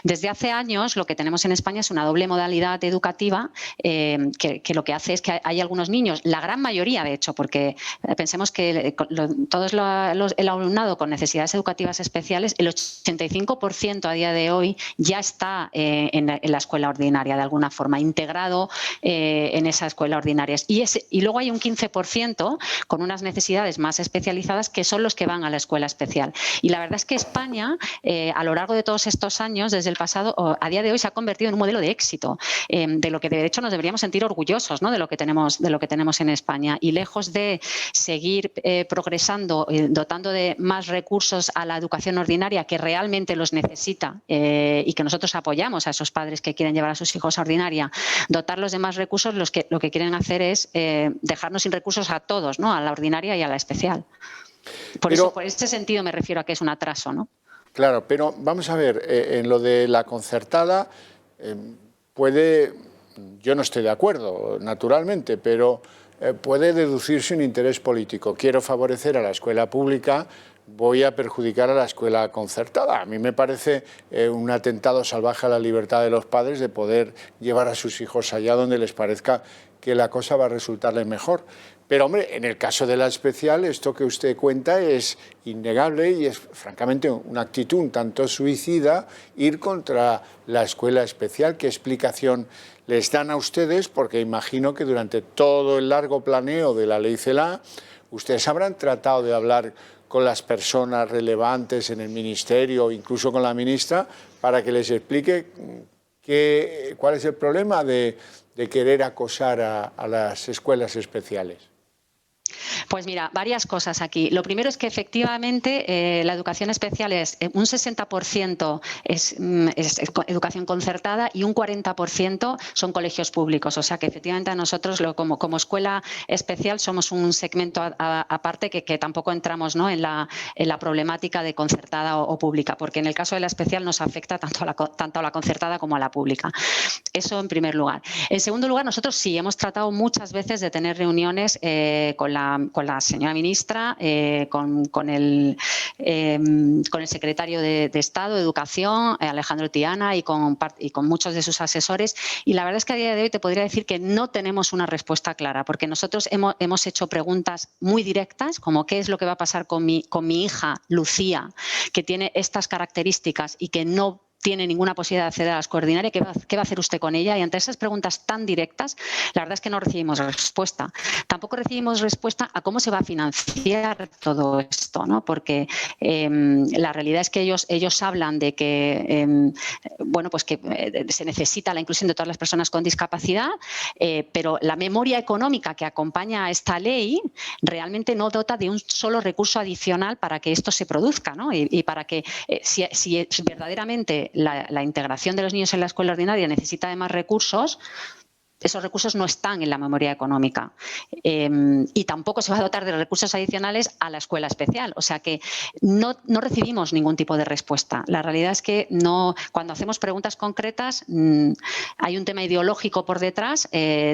Desde hace años lo que tenemos en España es una doble modalidad educativa que lo que hace es que hay algunos niños, la gran mayoría de hecho, porque pensemos que el alumnado con necesidades educativas especiales, el 85% a día de hoy ya está en la escuela ordinaria de alguna forma, integrado en esa escuela ordinaria. Y luego hay un 15% con unas necesidades más especializadas que son los que van a la escuela especial. Y la verdad es que España, a lo largo de todos estos años, desde el pasado, a día de hoy se ha convertido en un modelo de éxito, de lo que de hecho nos deberíamos sentir orgullosos, ¿no?, de lo que tenemos en España. Y lejos de seguir progresando, dotando de más recursos a la educación ordinaria, que realmente los necesita y que nosotros apoyamos a esos padres que quieren llevar a sus hijos a ordinaria, dotarlos de más recursos, lo que quieren hacer es dejarnos sin recursos a todos, ¿no?, a la ordinaria y a la especial. Por ese sentido me refiero a que es un atraso, ¿no? Claro, pero vamos a ver, en lo de la concertada yo no estoy de acuerdo, naturalmente, pero puede deducirse un interés político. Quiero favorecer a la escuela pública, voy a perjudicar a la escuela concertada. A mí me parece un atentado salvaje a la libertad de los padres de poder llevar a sus hijos allá donde les parezca que la cosa va a resultarles mejor. Pero, hombre, en el caso de la especial, esto que usted cuenta es innegable y es, francamente, una actitud un tanto suicida ir contra la escuela especial. ¿Qué explicación les dan a ustedes? Porque imagino que durante todo el largo planeo de la ley CELA, ustedes habrán tratado de hablar con las personas relevantes en el ministerio, incluso con la ministra, para que les explique cuál es el problema de querer acosar a las escuelas especiales. Pues mira, varias cosas aquí. Lo primero es que efectivamente la educación especial es un 60% es educación concertada y un 40% son colegios públicos. O sea que efectivamente a nosotros como escuela especial somos un segmento aparte que tampoco entramos, ¿no?, en la problemática de concertada o pública, porque en el caso de la especial nos afecta tanto a la concertada como a la pública. Eso en primer lugar. En segundo lugar, nosotros sí hemos tratado muchas veces de tener reuniones con la señora ministra, con el secretario de Estado de Educación, Alejandro Tiana, y con muchos de sus asesores. Y la verdad es que a día de hoy te podría decir que no tenemos una respuesta clara, porque nosotros hemos hecho preguntas muy directas, como qué es lo que va a pasar con mi hija Lucía, que tiene estas características y que no tiene ninguna posibilidad de acceder a la escuela ordinaria, ¿qué va a hacer usted con ella? Y ante esas preguntas tan directas, la verdad es que no recibimos respuesta. Tampoco recibimos respuesta a cómo se va a financiar todo esto, ¿no? Porque la realidad es que ellos hablan de que, que se necesita la inclusión de todas las personas con discapacidad, pero la memoria económica que acompaña a esta ley realmente no dota de un solo recurso adicional para que esto se produzca, ¿no? Y para que si verdaderamente la integración de los niños en la escuela ordinaria necesita de más recursos, esos recursos no están en la memoria económica y tampoco se va a dotar de recursos adicionales a la escuela especial. O sea que no recibimos ningún tipo de respuesta. La realidad es que cuando hacemos preguntas concretas hay un tema ideológico por detrás.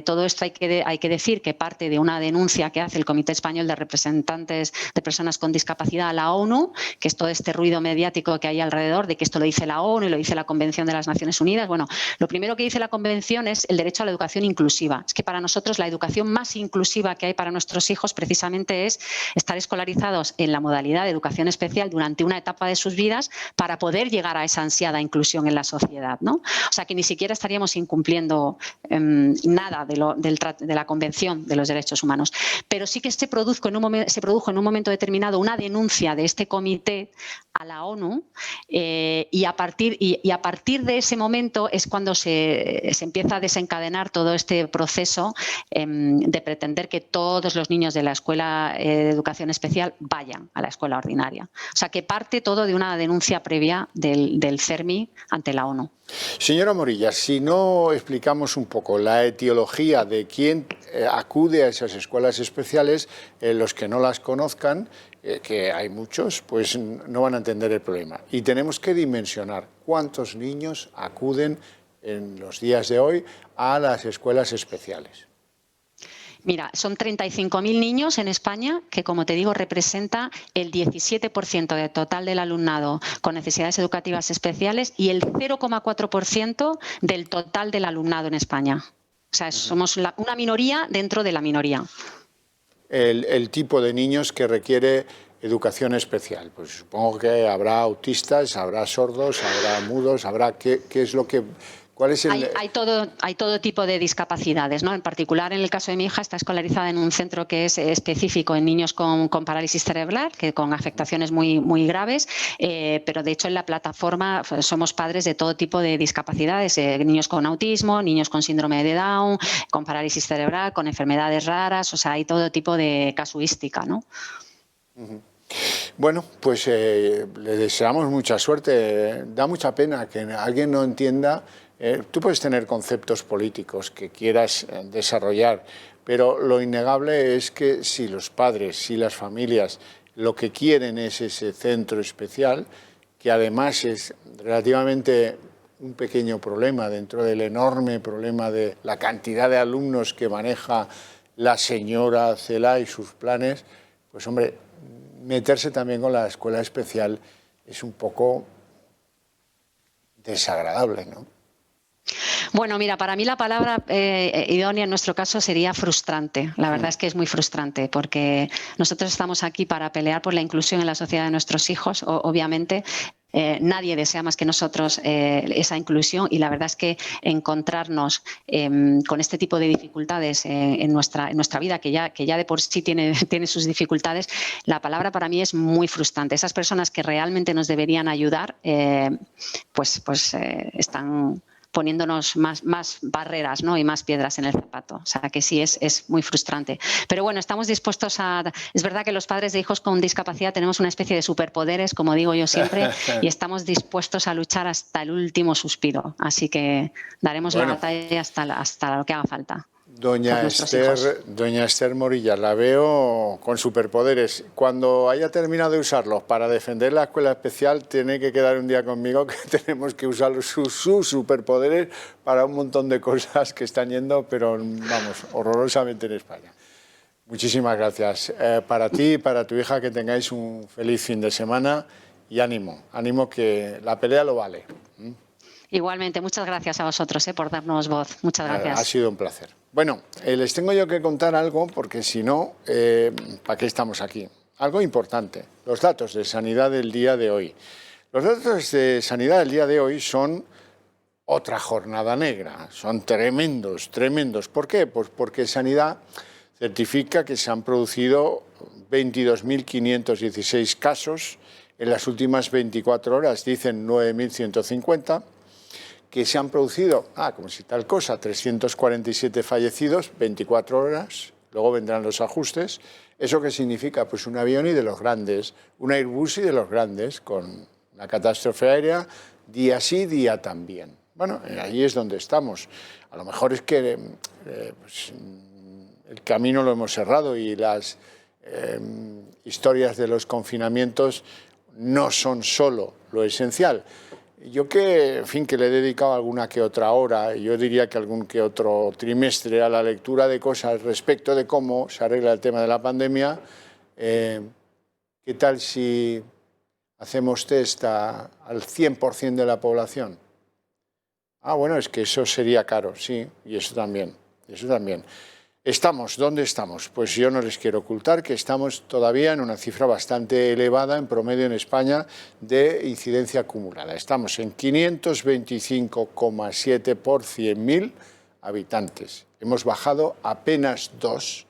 Todo esto hay que decir que parte de una denuncia que hace el Comité Español de Representantes de Personas con Discapacidad a la ONU, que es todo este ruido mediático que hay alrededor de que esto lo dice la ONU y lo dice la Convención de las Naciones Unidas. Bueno, lo primero que dice la Convención es el derecho a la educación inclusiva. Es que para nosotros la educación más inclusiva que hay para nuestros hijos precisamente es estar escolarizados en la modalidad de educación especial durante una etapa de sus vidas para poder llegar a esa ansiada inclusión en la sociedad, ¿no? O sea que ni siquiera estaríamos incumpliendo nada de la Convención de los Derechos Humanos. Pero sí que se produjo en un momento determinado una denuncia de este comité a la ONU y a partir de ese momento es cuando se empieza a desencadenar todo este proceso de pretender que todos los niños de la escuela de educación especial vayan a la escuela ordinaria. O sea que parte todo de una denuncia previa del CERMI ante la ONU. Señora Morilla, si no explicamos un poco la etiología de quién acude a esas escuelas especiales, los que no las conozcan, que hay muchos, pues no van a entender el problema. Y tenemos que dimensionar cuántos niños acuden en los días de hoy a las escuelas especiales. Mira, son 35.000 niños en España, que como te digo representa el 17% del total del alumnado con necesidades educativas especiales y el 0,4% del total del alumnado en España. O sea, somos una minoría dentro de la minoría. El tipo de niños que requiere educación especial. Pues supongo que habrá autistas, habrá sordos, habrá mudos, habrá qué es lo que... ¿Cuál es el... Hay todo tipo de discapacidades, ¿no? En particular, en el caso de mi hija, está escolarizada en un centro que es específico en niños con parálisis cerebral, que con afectaciones muy graves, pero de hecho en la plataforma somos padres de todo tipo de discapacidades, niños con autismo, niños con síndrome de Down, con parálisis cerebral, con enfermedades raras, o sea, hay todo tipo de casuística, ¿no? Bueno, pues le deseamos mucha suerte. Da mucha pena que alguien no entienda. Tú puedes tener conceptos políticos que quieras desarrollar, pero lo innegable es que si los padres, si las familias lo que quieren es ese centro especial, que además es relativamente un pequeño problema dentro del enorme problema de la cantidad de alumnos que maneja la señora Celaá y sus planes, pues hombre, meterse también con la escuela especial es un poco desagradable, ¿no? Bueno, mira, para mí la palabra idónea en nuestro caso sería frustrante. La verdad es que es muy frustrante porque nosotros estamos aquí para pelear por la inclusión en la sociedad de nuestros hijos, obviamente. Nadie desea más que nosotros esa inclusión y la verdad es que encontrarnos con este tipo de dificultades en nuestra vida, que ya de por sí tiene sus dificultades, la palabra para mí es muy frustrante. Esas personas que realmente nos deberían ayudar, pues están poniéndonos más barreras, ¿no? Y más piedras en el zapato. O sea que sí, es muy frustrante. Pero bueno, estamos dispuestos a... Es verdad que los padres de hijos con discapacidad tenemos una especie de superpoderes, como digo yo siempre, y estamos dispuestos a luchar hasta el último suspiro. Así que daremos la batalla hasta lo que haga falta. Doña Esther Morilla, la veo con superpoderes. Cuando haya terminado de usarlos para defender la escuela especial, tiene que quedar un día conmigo que tenemos que usar sus superpoderes para un montón de cosas que están yendo, pero vamos, horrorosamente en España. Muchísimas gracias. Para ti y para tu hija, que tengáis un feliz fin de semana y ánimo que la pelea lo vale. Igualmente, muchas gracias a vosotros por darnos voz. Muchas gracias. Ha sido un placer. Bueno, les tengo yo que contar algo, porque si no, ¿para qué estamos aquí? Algo importante, los datos de sanidad del día de hoy. Los datos de sanidad del día de hoy son otra jornada negra, son tremendos, tremendos. ¿Por qué? Pues porque Sanidad certifica que se han producido 22.516 casos en las últimas 24 horas, dicen 9.150, que se han producido, como si tal cosa, 347 fallecidos, 24 horas, luego vendrán los ajustes. ¿Eso qué significa? Pues un avión y de los grandes, un Airbus y de los grandes, con una catástrofe aérea, día sí, día también. Bueno, ahí es donde estamos. A lo mejor es que pues, el camino lo hemos cerrado y las historias de los confinamientos no son solo lo esencial. Yo que, en fin, que le he dedicado alguna que otra hora, yo diría que algún que otro trimestre a la lectura de cosas respecto de cómo se arregla el tema de la pandemia, ¿qué tal si hacemos test al 100% de la población? Ah, bueno, es que eso sería caro, sí, y eso también, ¿Dónde estamos? Pues yo no les quiero ocultar que estamos todavía en una cifra bastante elevada en promedio en España de incidencia acumulada. Estamos en 525,7 por 100.000 habitantes. Hemos bajado apenas 2.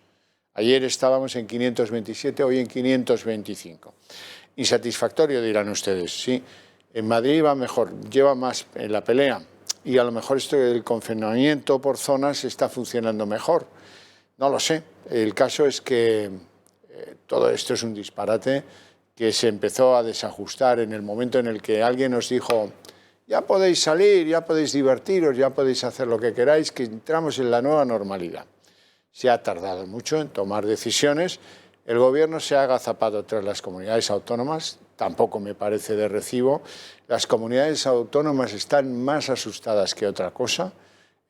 Ayer estábamos en 527, hoy en 525. Insatisfactorio, dirán ustedes, sí. En Madrid va mejor, lleva más en la pelea y a lo mejor esto del confinamiento por zonas está funcionando mejor. No lo sé. El caso es que todo esto es un disparate que se empezó a desajustar en el momento en el que alguien nos dijo ya podéis salir, ya podéis divertiros, ya podéis hacer lo que queráis, que entramos en la nueva normalidad. Se ha tardado mucho en tomar decisiones. El gobierno se ha agazapado tras las comunidades autónomas, tampoco me parece de recibo. Las comunidades autónomas están más asustadas que otra cosa.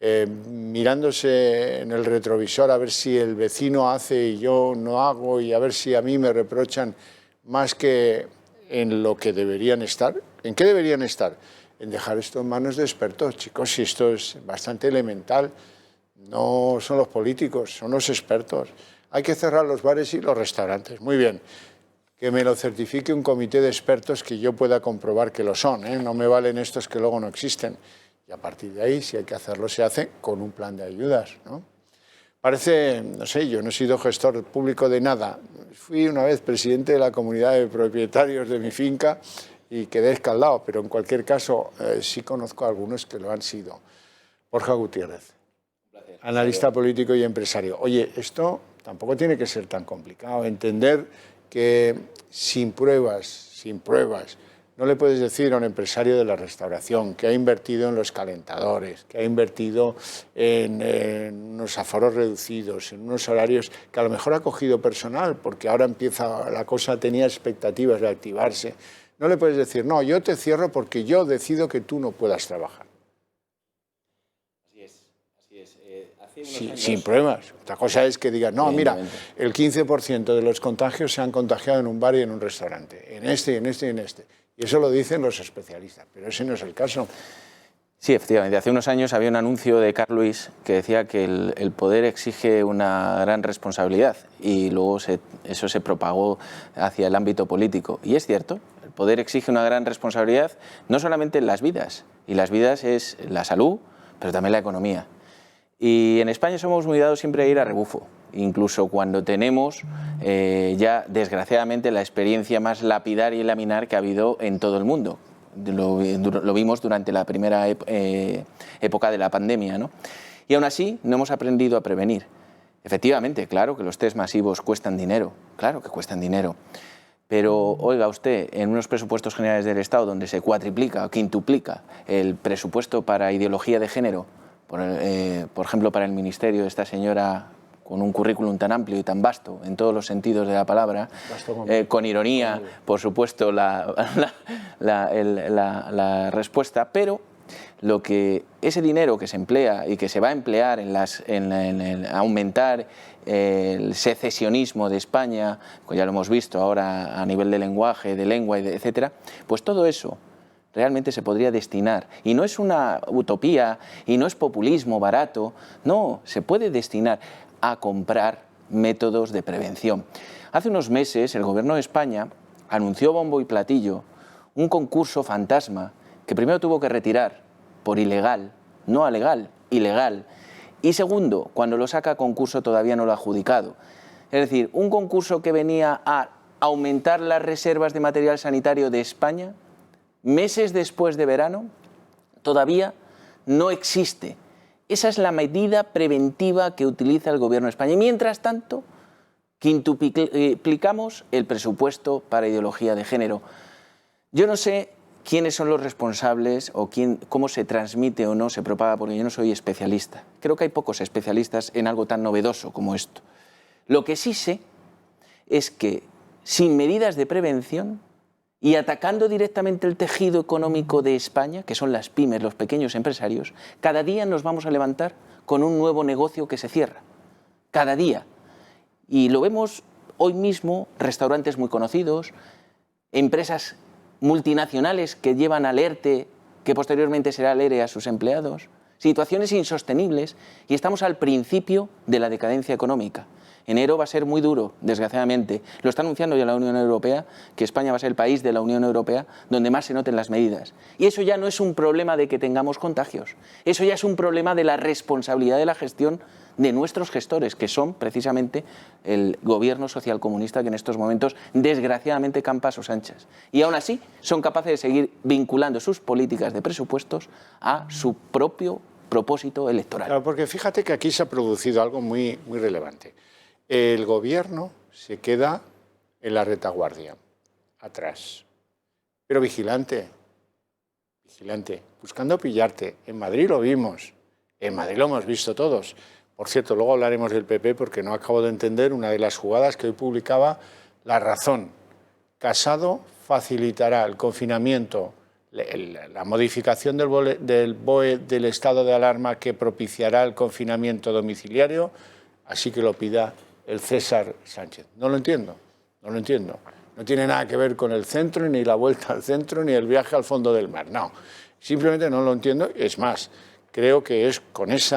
Mirándose en el retrovisor a ver si el vecino hace y yo no hago y a ver si a mí me reprochan más que en lo que deberían estar. ¿En qué deberían estar? En dejar esto en manos de expertos, chicos, si esto es bastante elemental. No son los políticos, son los expertos. Hay que cerrar los bares y los restaurantes. Muy bien, que me lo certifique un comité de expertos que yo pueda comprobar que lo son, ¿eh? No me valen estos que luego no existen. Y a partir de ahí, si hay que hacerlo, se hace con un plan de ayudas, ¿no? Parece, no sé, yo no he sido gestor público de nada. Fui una vez presidente de la comunidad de propietarios de mi finca y quedé escaldado, pero en cualquier caso sí conozco a algunos que lo han sido. Borja Gutiérrez, analista político y empresario. Oye, esto tampoco tiene que ser tan complicado. Entender que sin pruebas, no le puedes decir a un empresario de la restauración que ha invertido en los calentadores, que ha invertido en unos aforos reducidos, en unos horarios que a lo mejor ha cogido personal, porque ahora empieza la cosa, tenía expectativas de activarse. No le puedes decir, no, yo te cierro porque yo decido que tú no puedas trabajar. Sí, sin pruebas. Otra cosa es que digas, no, mira, el 15% de los contagios se han contagiado en un bar y en un restaurante, en este, en este y en este. Y eso lo dicen los especialistas, pero ese no es el caso. Sí, efectivamente. Hace unos años había un anuncio de Carl Lewis que decía que el poder exige una gran responsabilidad y luego eso se propagó hacia el ámbito político. Y es cierto, el poder exige una gran responsabilidad no solamente en las vidas, y las vidas es la salud, pero también la economía. Y en España somos muy dados siempre a ir a rebufo, incluso cuando tenemos ya desgraciadamente la experiencia más lapidaria y laminar que ha habido en todo el mundo. Lo vimos durante la primera época de la pandemia, ¿no? Y aún así no hemos aprendido a prevenir. Efectivamente, claro que los test masivos cuestan dinero, claro que cuestan dinero. Pero, oiga usted, en unos presupuestos generales del Estado donde se cuatriplica o quintuplica el presupuesto para ideología de género, por ejemplo, para el ministerio de esta señora con un currículum tan amplio y tan vasto en todos los sentidos de la palabra, con ironía, por supuesto, la respuesta, pero ese dinero que se emplea y que se va a emplear en aumentar el secesionismo de España, pues ya lo hemos visto ahora a nivel de lenguaje, de lengua, etcétera, pues todo eso realmente se podría destinar, y no es una utopía y no es populismo barato, no, se puede destinar a comprar métodos de prevención. Hace unos meses el Gobierno de España anunció bombo y platillo un concurso fantasma que primero tuvo que retirar por ilegal, no alegal, ilegal, y segundo, cuando lo saca a concurso todavía no lo ha adjudicado. Es decir, un concurso que venía a aumentar las reservas de material sanitario de España, meses después de verano, todavía no existe. Esa es la medida preventiva que utiliza el Gobierno de España. Y mientras tanto, quintuplicamos el presupuesto para ideología de género. Yo no sé quiénes son los responsables o cómo se transmite o no se propaga, porque yo no soy especialista. Creo que hay pocos especialistas en algo tan novedoso como esto. Lo que sí sé es que sin medidas de prevención y atacando directamente el tejido económico de España, que son las pymes, los pequeños empresarios, cada día nos vamos a levantar con un nuevo negocio que se cierra. Cada día. Y lo vemos hoy mismo, restaurantes muy conocidos, empresas multinacionales que llevan al ERTE, que posteriormente será el ERE a sus empleados, situaciones insostenibles, y estamos al principio de la decadencia económica. Enero va a ser muy duro, desgraciadamente. Lo está anunciando ya la Unión Europea, que España va a ser el país de la Unión Europea donde más se noten las medidas. Y eso ya no es un problema de que tengamos contagios, eso ya es un problema de la responsabilidad de la gestión de nuestros gestores, que son precisamente el gobierno socialcomunista que en estos momentos desgraciadamente campa a sus anchas. Y aún así son capaces de seguir vinculando sus políticas de presupuestos a su propio propósito electoral. Claro, porque fíjate que aquí se ha producido algo muy relevante. El gobierno se queda en la retaguardia, atrás, pero vigilante, buscando pillarte. En Madrid lo vimos, en Madrid lo hemos visto todos. Por cierto, luego hablaremos del PP porque no acabo de entender una de las jugadas que hoy publicaba La Razón. Casado facilitará el confinamiento, la modificación del BOE del estado de alarma que propiciará el confinamiento domiciliario, así que lo pida el César Sánchez. No lo entiendo. No tiene nada que ver con el centro, ni la vuelta al centro, ni el viaje al fondo del mar. No, simplemente no lo entiendo. Es más, creo que es con ese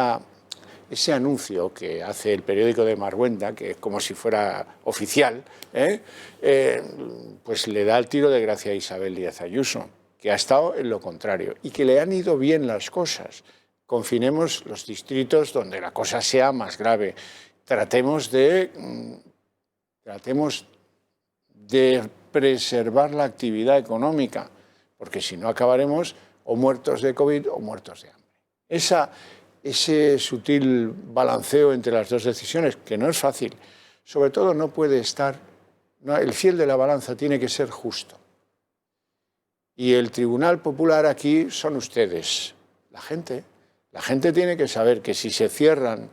anuncio que hace el periódico de Marhuenda, que es como si fuera oficial, pues le da el tiro de gracia a Isabel Díaz Ayuso, que ha estado en lo contrario y que le han ido bien las cosas. Confinemos los distritos donde la cosa sea más grave. Tratemos de preservar la actividad económica, porque si no acabaremos o muertos de COVID o muertos de hambre. Ese sutil balanceo entre las dos decisiones, que no es fácil, sobre todo no puede estar, el fiel de la balanza tiene que ser justo. Y el Tribunal Popular aquí son ustedes, la gente. La gente tiene que saber que si se cierran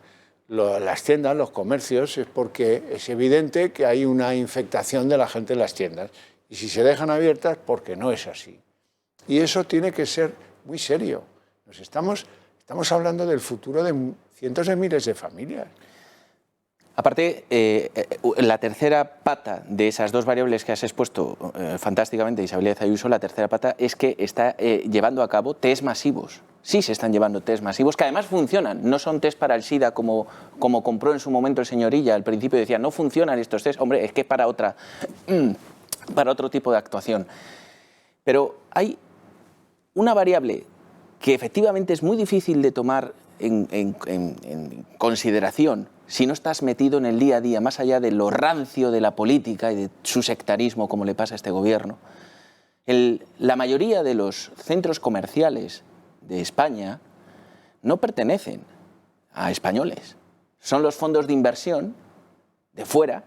las tiendas, los comercios, es porque es evidente que hay una infectación de la gente en las tiendas. Y si se dejan abiertas, porque no es así. Y eso tiene que ser muy serio. Estamos hablando del futuro de cientos de miles de familias. Aparte, la tercera pata de esas dos variables que has expuesto fantásticamente, Isabel Díaz Ayuso, la tercera pata es que está llevando a cabo test masivos. Sí se están llevando test masivos, que además funcionan. No son test para el SIDA como compró en su momento el señor Illa. Al principio decía, no funcionan estos test. Hombre, es que para otro tipo de actuación. Pero hay una variable que efectivamente es muy difícil de tomar en consideración si no estás metido en el día a día, más allá de lo rancio de la política y de su sectarismo, como le pasa a este gobierno. La mayoría de los centros comerciales de España no pertenecen a españoles. Son los fondos de inversión de fuera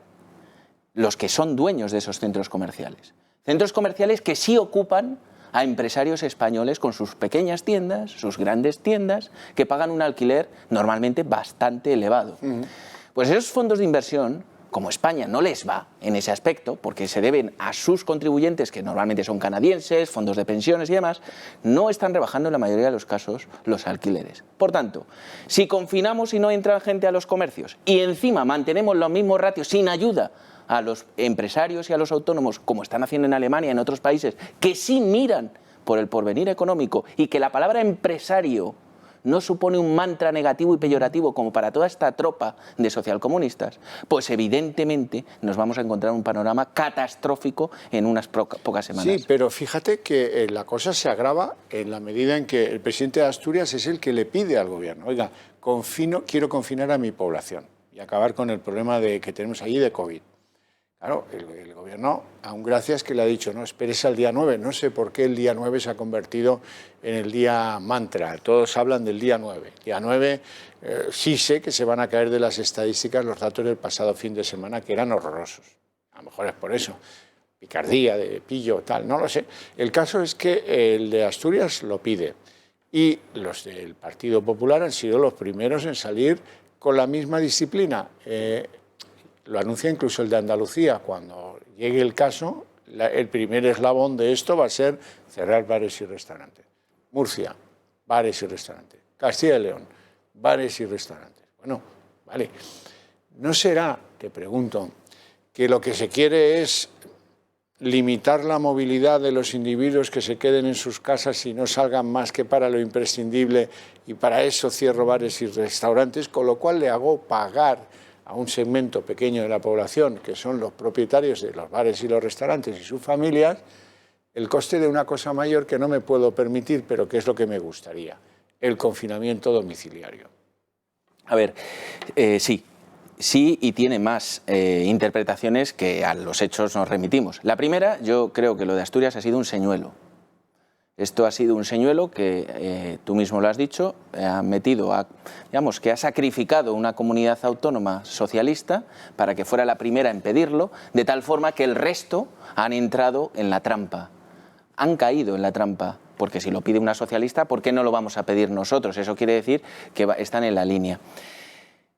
los que son dueños de esos centros comerciales. Centros comerciales que sí ocupan a empresarios españoles con sus pequeñas tiendas, sus grandes tiendas, que pagan un alquiler normalmente bastante elevado. Pues esos fondos de inversión, como España no les va en ese aspecto, porque se deben a sus contribuyentes, que normalmente son canadienses, fondos de pensiones y demás, no están rebajando en la mayoría de los casos los alquileres. Por tanto, si confinamos y no entra gente a los comercios y encima mantenemos los mismos ratios sin ayuda a los empresarios y a los autónomos, como están haciendo en Alemania y en otros países, que sí miran por el porvenir económico y que la palabra empresario no supone un mantra negativo y peyorativo como para toda esta tropa de socialcomunistas, pues evidentemente nos vamos a encontrar un panorama catastrófico en unas pocas semanas. Sí, pero fíjate que la cosa se agrava en la medida en que el presidente de Asturias es el que le pide al gobierno, oiga, quiero confinar a mi población y acabar con el problema que tenemos allí de COVID. Claro, el gobierno, aún gracias que le ha dicho, no, espérese al día 9. No sé por qué el día 9 se ha convertido en el día mantra. Todos hablan del día 9. Día 9, sí sé que se van a caer de las estadísticas los datos del pasado fin de semana, que eran horrorosos. A lo mejor es por eso. picardía, de pillo, tal, no lo sé. El caso es que el de Asturias lo pide y los del Partido Popular han sido los primeros en salir con la misma disciplina. Lo anuncia incluso el de Andalucía. Cuando llegue el caso, el primer eslabón de esto va a ser cerrar bares y restaurantes. Murcia, bares y restaurantes. Castilla y León, bares y restaurantes. Bueno, vale. ¿No será, te pregunto, que lo que se quiere es limitar la movilidad de los individuos, que se queden en sus casas y no salgan más que para lo imprescindible, y para eso cierro bares y restaurantes, con lo cual le hago pagar a un segmento pequeño de la población, que son los propietarios de los bares y los restaurantes y sus familias, el coste de una cosa mayor que no me puedo permitir, pero que es lo que me gustaría, el confinamiento domiciliario? A ver, sí. Sí, y tiene más interpretaciones que a los hechos nos remitimos. La primera, yo creo que lo de Asturias ha sido un señuelo. Esto ha sido un señuelo que, tú mismo lo has dicho, digamos, que ha sacrificado una comunidad autónoma socialista para que fuera la primera en pedirlo, de tal forma que el resto han entrado en la trampa, han caído en la trampa, porque si lo pide una socialista, ¿por qué no lo vamos a pedir nosotros? Eso quiere decir que están en la línea.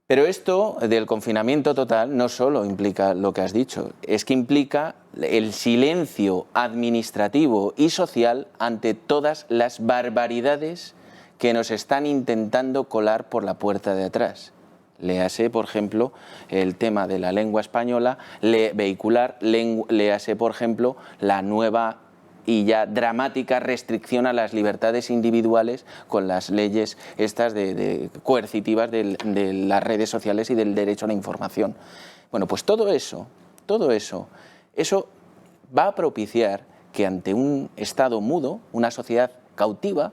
Pero esto del confinamiento total no solo implica lo que has dicho, es que implica el silencio administrativo y social ante todas las barbaridades que nos están intentando colar por la puerta de atrás. Léase, por ejemplo, el tema de la lengua española, vehicular, léase, por ejemplo, la nueva y ya dramática restricción a las libertades individuales con las leyes estas coercitivas de las redes sociales y del derecho a la información. Bueno, pues todo eso va a propiciar que ante un Estado mudo, una sociedad cautiva,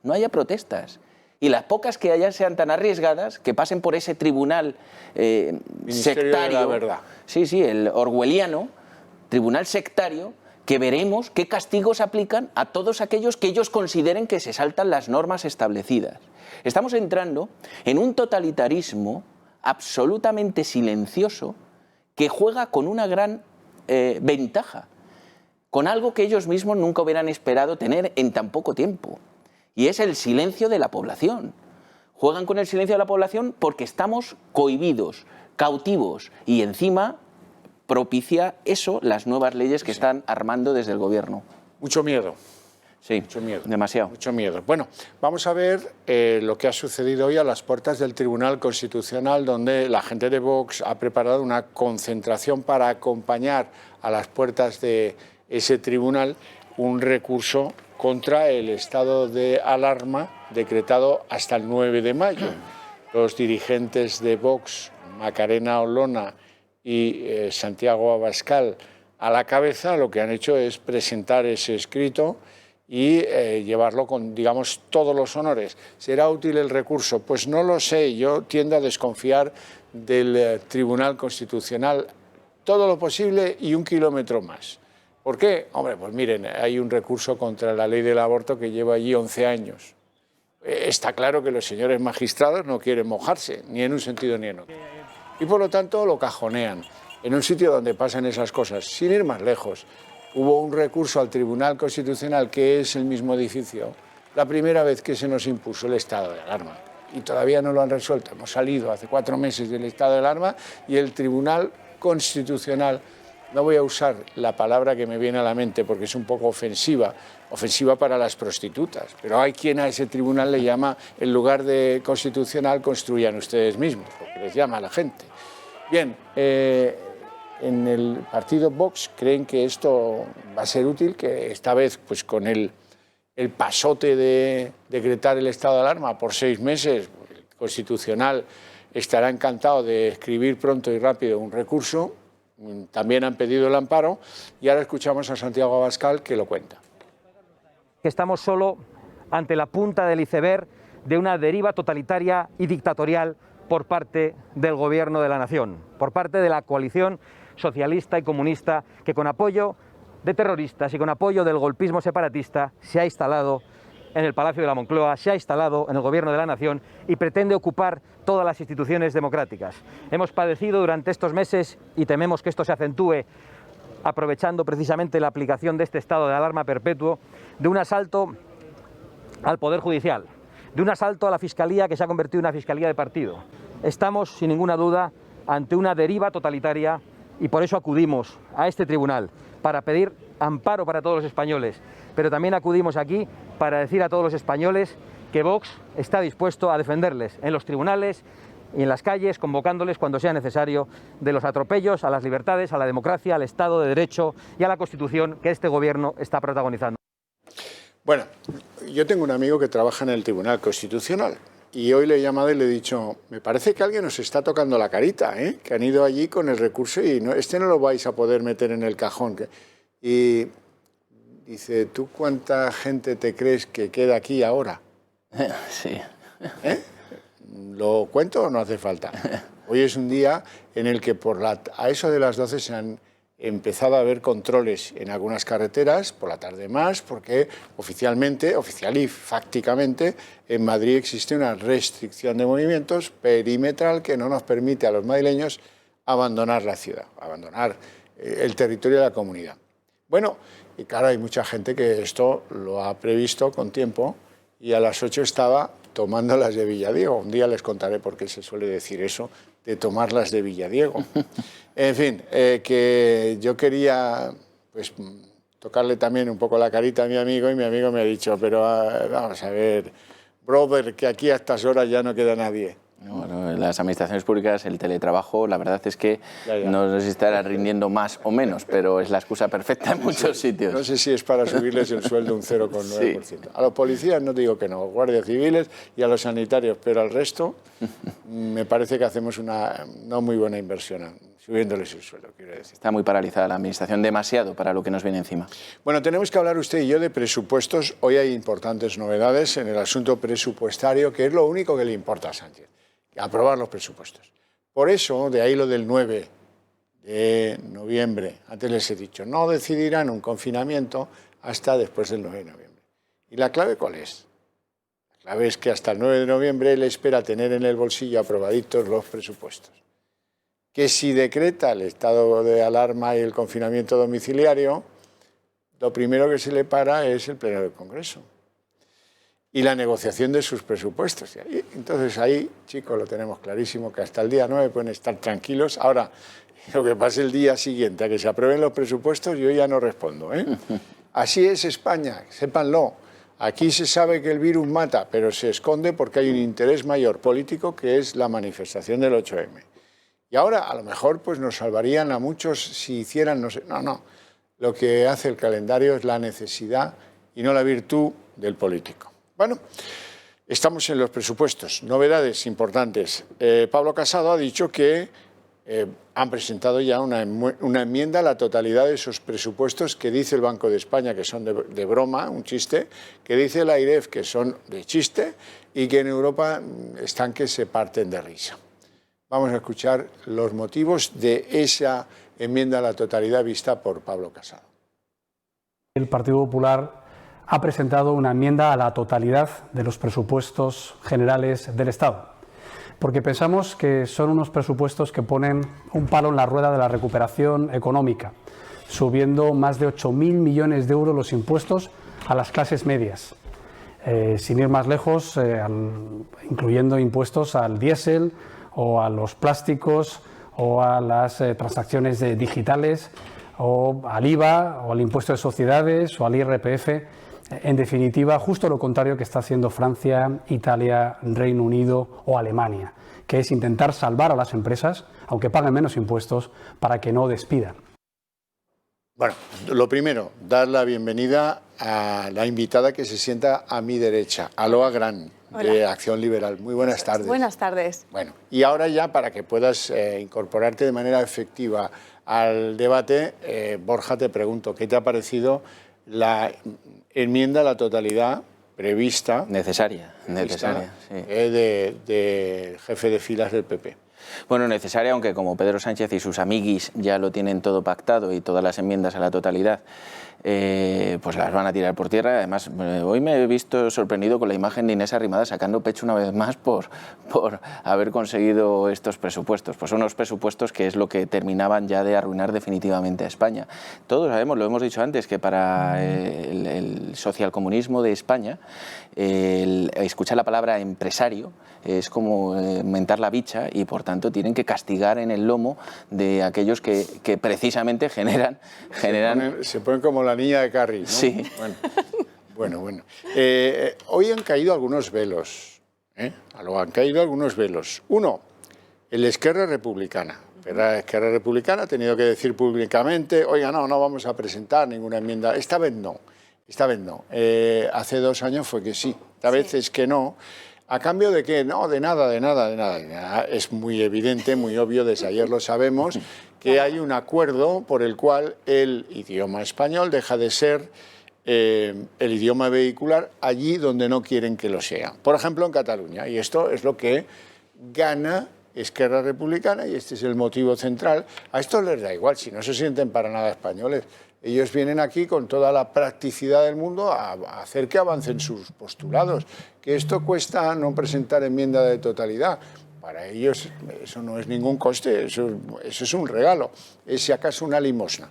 no haya protestas. Y las pocas que haya sean tan arriesgadas que pasen por ese tribunal sectario. De la verdad. Sí, el orwelliano, tribunal sectario, que veremos qué castigos aplican a todos aquellos que ellos consideren que se saltan las normas establecidas. Estamos entrando en un totalitarismo absolutamente silencioso que juega con una gran ventaja, con algo que ellos mismos nunca hubieran esperado tener en tan poco tiempo, y es el silencio de la población. Juegan con el silencio de la población porque estamos cohibidos, cautivos, y encima propicia eso las nuevas leyes que están armando desde el gobierno. Mucho miedo. Sí, mucho miedo. Demasiado. Mucho miedo. Bueno, vamos a ver lo que ha sucedido hoy a las puertas del Tribunal Constitucional, donde la gente de Vox ha preparado una concentración para acompañar a las puertas de ese tribunal un recurso contra el estado de alarma decretado hasta el 9 de mayo. Los dirigentes de Vox, Macarena Olona y Santiago Abascal a la cabeza, lo que han hecho es presentar ese escrito y llevarlo con, digamos, todos los honores. ¿Será útil el recurso? Pues no lo sé, yo tiendo a desconfiar del Tribunal Constitucional todo lo posible y un kilómetro más. ¿Por qué? Hombre, pues miren, hay un recurso contra la ley del aborto que lleva allí 11 años. Está claro que los señores magistrados no quieren mojarse, ni en un sentido ni en otro. Y por lo tanto lo cajonean en un sitio donde pasan esas cosas. Sin ir más lejos, hubo un recurso al Tribunal Constitucional, que es el mismo edificio, la primera vez que se nos impuso el estado de alarma. Y todavía no lo han resuelto. Hemos salido hace 4 meses del estado de alarma y el Tribunal Constitucional, no voy a usar la palabra que me viene a la mente porque es un poco ofensiva para las prostitutas, pero hay quien a ese tribunal le llama, en lugar de constitucional, construyan ustedes mismos, porque les llama a la gente. Bien, en el partido Vox creen que esto va a ser útil, que esta vez, pues con el pasote de decretar el estado de alarma por 6 meses, el Constitucional estará encantado de escribir pronto y rápido un recurso. También han pedido el amparo y ahora escuchamos a Santiago Abascal, que lo cuenta. Estamos solo ante la punta del iceberg de una deriva totalitaria y dictatorial por parte del Gobierno de la Nación, por parte de la coalición socialista y comunista que con apoyo de terroristas y con apoyo del golpismo separatista se ha instalado en el Palacio de la Moncloa, se ha instalado en el Gobierno de la Nación y pretende ocupar todas las instituciones democráticas. Hemos padecido durante estos meses, y tememos que esto se acentúe, aprovechando precisamente la aplicación de este estado de alarma perpetuo, de un asalto al Poder Judicial, de un asalto a la Fiscalía que se ha convertido en una Fiscalía de partido. Estamos, sin ninguna duda, ante una deriva totalitaria y por eso acudimos a este tribunal para pedir amparo para todos los españoles, pero también acudimos aquí para decir a todos los españoles que Vox está dispuesto a defenderles en los tribunales y en las calles, convocándoles cuando sea necesario de los atropellos a las libertades, a la democracia, al Estado de Derecho y a la Constitución que este Gobierno está protagonizando. Bueno, yo tengo un amigo que trabaja en el Tribunal Constitucional y hoy le he llamado y le he dicho, me parece que alguien nos está tocando la carita, que han ido allí con el recurso y no, no lo vais a poder meter en el cajón. Y dice, ¿tú cuánta gente te crees que queda aquí ahora? Sí. ¿Lo cuento o no hace falta? Hoy es un día en el que a eso de las 12 se han empezado a haber controles en algunas carreteras, por la tarde más, porque oficial y fácticamente, en Madrid existe una restricción de movimientos perimetral que no nos permite a los madrileños abandonar la ciudad, abandonar el territorio de la comunidad. Bueno, y claro, hay mucha gente que esto lo ha previsto con tiempo y a las 8 estaba tomando las de Villadiego. Un día les contaré por qué se suele decir eso, de tomar las de Villadiego. En fin, que yo quería pues, tocarle también un poco la carita a mi amigo y mi amigo me ha dicho, pero vamos a ver, brother, que aquí a estas horas ya no queda nadie. Bueno, en las administraciones públicas el teletrabajo, la verdad es que no sé si estará rindiendo más o menos, pero es la excusa perfecta en muchos sitios. No sé si es para subirles el sueldo un 0,9%. Sí. A los policías no digo que no, guardias civiles y a los sanitarios, pero al resto me parece que hacemos una no muy buena inversión subiéndoles el sueldo, quiero decir. Está muy paralizada la administración, demasiado para lo que nos viene encima. Bueno, tenemos que hablar usted y yo de presupuestos. Hoy hay importantes novedades en el asunto presupuestario, que es lo único que le importa a Sánchez. Aprobar los presupuestos. Por eso, de ahí lo del 9 de noviembre, antes les he dicho, no decidirán un confinamiento hasta después del 9 de noviembre. ¿Y la clave cuál es? La clave es que hasta el 9 de noviembre él espera tener en el bolsillo aprobaditos los presupuestos. Que si decreta el estado de alarma y el confinamiento domiciliario, lo primero que se le para es el Pleno del Congreso y la negociación de sus presupuestos. Entonces ahí, chicos, lo tenemos clarísimo, que hasta el día 9 pueden estar tranquilos. Ahora, lo que pase el día siguiente a que se aprueben los presupuestos, yo ya no respondo. Así es España, sépanlo. Aquí se sabe que el virus mata, pero se esconde porque hay un interés mayor político, que es la manifestación del 8M. Y ahora, a lo mejor, pues nos salvarían a muchos si hicieran, no sé, no. Lo que hace el calendario es la necesidad y no la virtud del político. Bueno, estamos en los presupuestos. Novedades importantes. Pablo Casado ha dicho que han presentado ya una enmienda a la totalidad de esos presupuestos que dice el Banco de España que son de broma, un chiste, que dice la AIREF que son de chiste y que en Europa están que se parten de risa. Vamos a escuchar los motivos de esa enmienda a la totalidad vista por Pablo Casado. El Partido Popular ha presentado una enmienda a la totalidad de los presupuestos generales del Estado, porque pensamos que son unos presupuestos que ponen un palo en la rueda de la recuperación económica, subiendo más de 8.000 millones de euros los impuestos a las clases medias, sin ir más lejos, incluyendo impuestos al diésel o a los plásticos o a las transacciones digitales o al IVA o al impuesto de sociedades o al IRPF. En definitiva, justo lo contrario que está haciendo Francia, Italia, Reino Unido o Alemania, que es intentar salvar a las empresas, aunque paguen menos impuestos, para que no despidan. Bueno, lo primero, dar la bienvenida a la invitada que se sienta a mi derecha, Aloa Gran, de Acción Liberal. Muy buenas tardes. Buenas tardes. Bueno, y ahora ya para que puedas incorporarte de manera efectiva al debate, Borja, te pregunto, ¿qué te ha parecido la enmienda a la totalidad prevista? Necesaria, sí. Del jefe de filas del PP. Bueno, necesaria, aunque como Pedro Sánchez y sus amiguis ya lo tienen todo pactado y todas las enmiendas a la totalidad, pues las van a tirar por tierra. Además, hoy me he visto sorprendido con la imagen de Inés Arrimadas sacando pecho una vez más por haber conseguido estos presupuestos. Pues son unos presupuestos que es lo que terminaban ya de arruinar definitivamente a España. Todos sabemos, lo hemos dicho antes, que para el socialcomunismo de España, escuchar la palabra empresario es como mentar la bicha y por tanto tienen que castigar en el lomo de aquellos que precisamente generan... Se ponen como la niña de Carrie, ¿no? Sí. Bueno. Hoy han caído algunos velos, han caído algunos velos. Uno, el Esquerra Republicana. La Esquerra Republicana ha tenido que decir públicamente, oiga, no vamos a presentar ninguna enmienda. Esta vez no. Hace 2 años fue que sí, esta vez es que no. ¿A cambio de qué? No, de nada. Es muy evidente, muy obvio, desde ayer lo sabemos, que hay un acuerdo por el cual el idioma español deja de ser el idioma vehicular allí donde no quieren que lo sea. Por ejemplo, en Cataluña. Y esto es lo que gana Esquerra Republicana y este es el motivo central. A estos les da igual, si no se sienten para nada españoles. Ellos vienen aquí con toda la practicidad del mundo a hacer que avancen sus postulados. Que esto cuesta no presentar enmienda de totalidad. Para ellos eso no es ningún coste, eso es un regalo, es si acaso una limosna.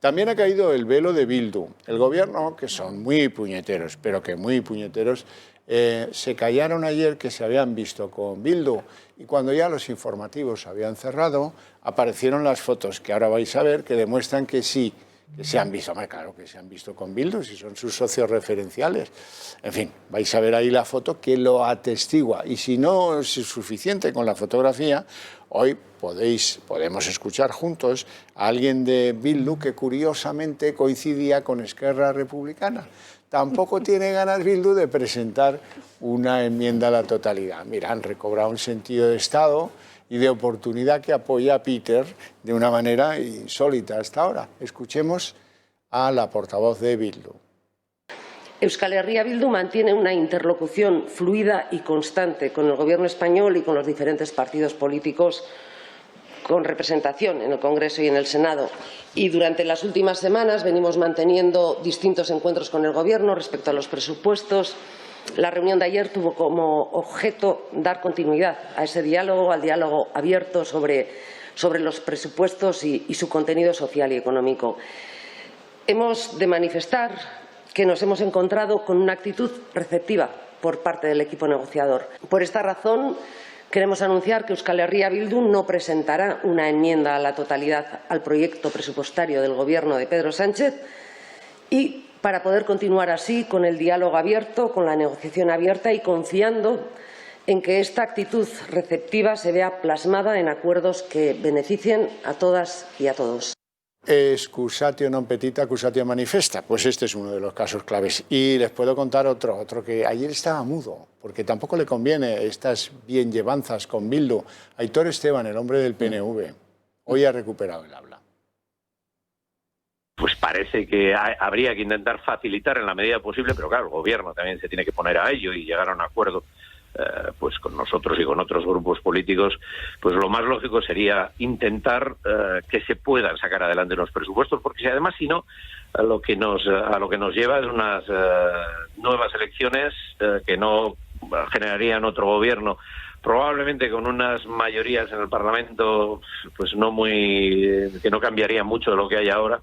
También ha caído el velo de Bildu. El gobierno, que son muy puñeteros, pero que muy puñeteros, se callaron ayer que se habían visto con Bildu y cuando ya los informativos habían cerrado, aparecieron las fotos que ahora vais a ver que demuestran que sí, que se han visto, claro que se han visto con Bildu, si son sus socios referenciales. En fin, vais a ver ahí la foto que lo atestigua. Y si no es suficiente con la fotografía, hoy podemos escuchar juntos a alguien de Bildu que curiosamente coincidía con Esquerra Republicana. Tampoco tiene ganas Bildu de presentar una enmienda a la totalidad. Mira, han recobrado un sentido de Estado y de oportunidad que apoya a Peter de una manera insólita hasta ahora. Escuchemos a la portavoz de Bildu. Euskal Herria Bildu mantiene una interlocución fluida y constante con el Gobierno español y con los diferentes partidos políticos con representación en el Congreso y en el Senado. Y durante las últimas semanas venimos manteniendo distintos encuentros con el Gobierno respecto a los presupuestos. La reunión de ayer tuvo como objeto dar continuidad a ese diálogo, al diálogo abierto sobre los presupuestos y su contenido social y económico. Hemos de manifestar que nos hemos encontrado con una actitud receptiva por parte del equipo negociador. Por esta razón, queremos anunciar que Euskal Herria Bildu no presentará una enmienda a la totalidad al proyecto presupuestario del Gobierno de Pedro Sánchez y para poder continuar así con el diálogo abierto, con la negociación abierta y confiando en que esta actitud receptiva se vea plasmada en acuerdos que beneficien a todas y a todos. Excusatio non petita, accusatio manifesta. Pues este es uno de los casos claves. Y les puedo contar otro que ayer estaba mudo, porque tampoco le conviene estas bienllevanzas con Bildu. Aitor Esteban, el hombre del PNV, hoy ha recuperado el habla. Pues parece que habría que intentar facilitar en la medida posible, pero claro, el Gobierno también se tiene que poner a ello y llegar a un acuerdo pues con nosotros y con otros grupos políticos. Pues lo más lógico sería intentar que se puedan sacar adelante los presupuestos, porque además si no, a lo que nos lleva es unas nuevas elecciones que no generarían otro gobierno, probablemente con unas mayorías en el Parlamento pues que no cambiarían mucho de lo que hay ahora,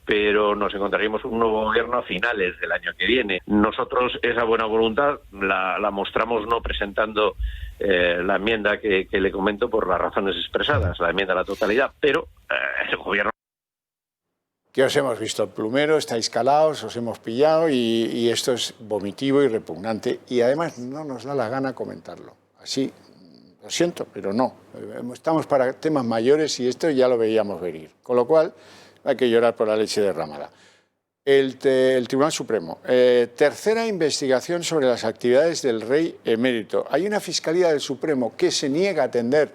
pero nos encontraríamos un nuevo gobierno a finales del año que viene. Nosotros esa buena voluntad la mostramos no presentando la enmienda que le comento por las razones expresadas, la enmienda a la totalidad, pero el gobierno... Que os hemos visto el plumero, estáis calados, os hemos pillado y esto es vomitivo y repugnante y además no nos da la gana comentarlo. Así, lo siento, pero no. Estamos para temas mayores y esto ya lo veíamos venir. Con lo cual... hay que llorar por la leche derramada. El Tribunal Supremo. Tercera investigación sobre las actividades del rey emérito. Hay una Fiscalía del Supremo que se niega a atender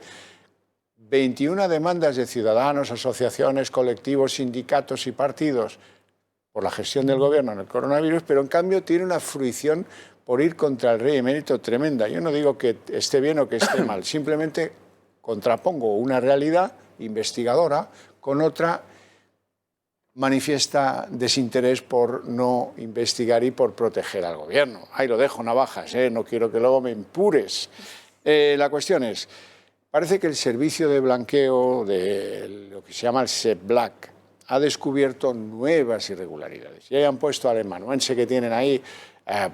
21 demandas de ciudadanos, asociaciones, colectivos, sindicatos y partidos por la gestión del gobierno en el coronavirus, pero en cambio tiene una fruición por ir contra el rey emérito tremenda. Yo no digo que esté bien o que esté mal, simplemente contrapongo una realidad investigadora con otra manifiesta desinterés por no investigar y por proteger al gobierno. Ahí lo dejo, navajas, no quiero que luego me empures. La cuestión es, parece que el servicio de blanqueo de lo que se llama el SEPBLAC ha descubierto nuevas irregularidades. Y hayan puesto al amanuense que tienen ahí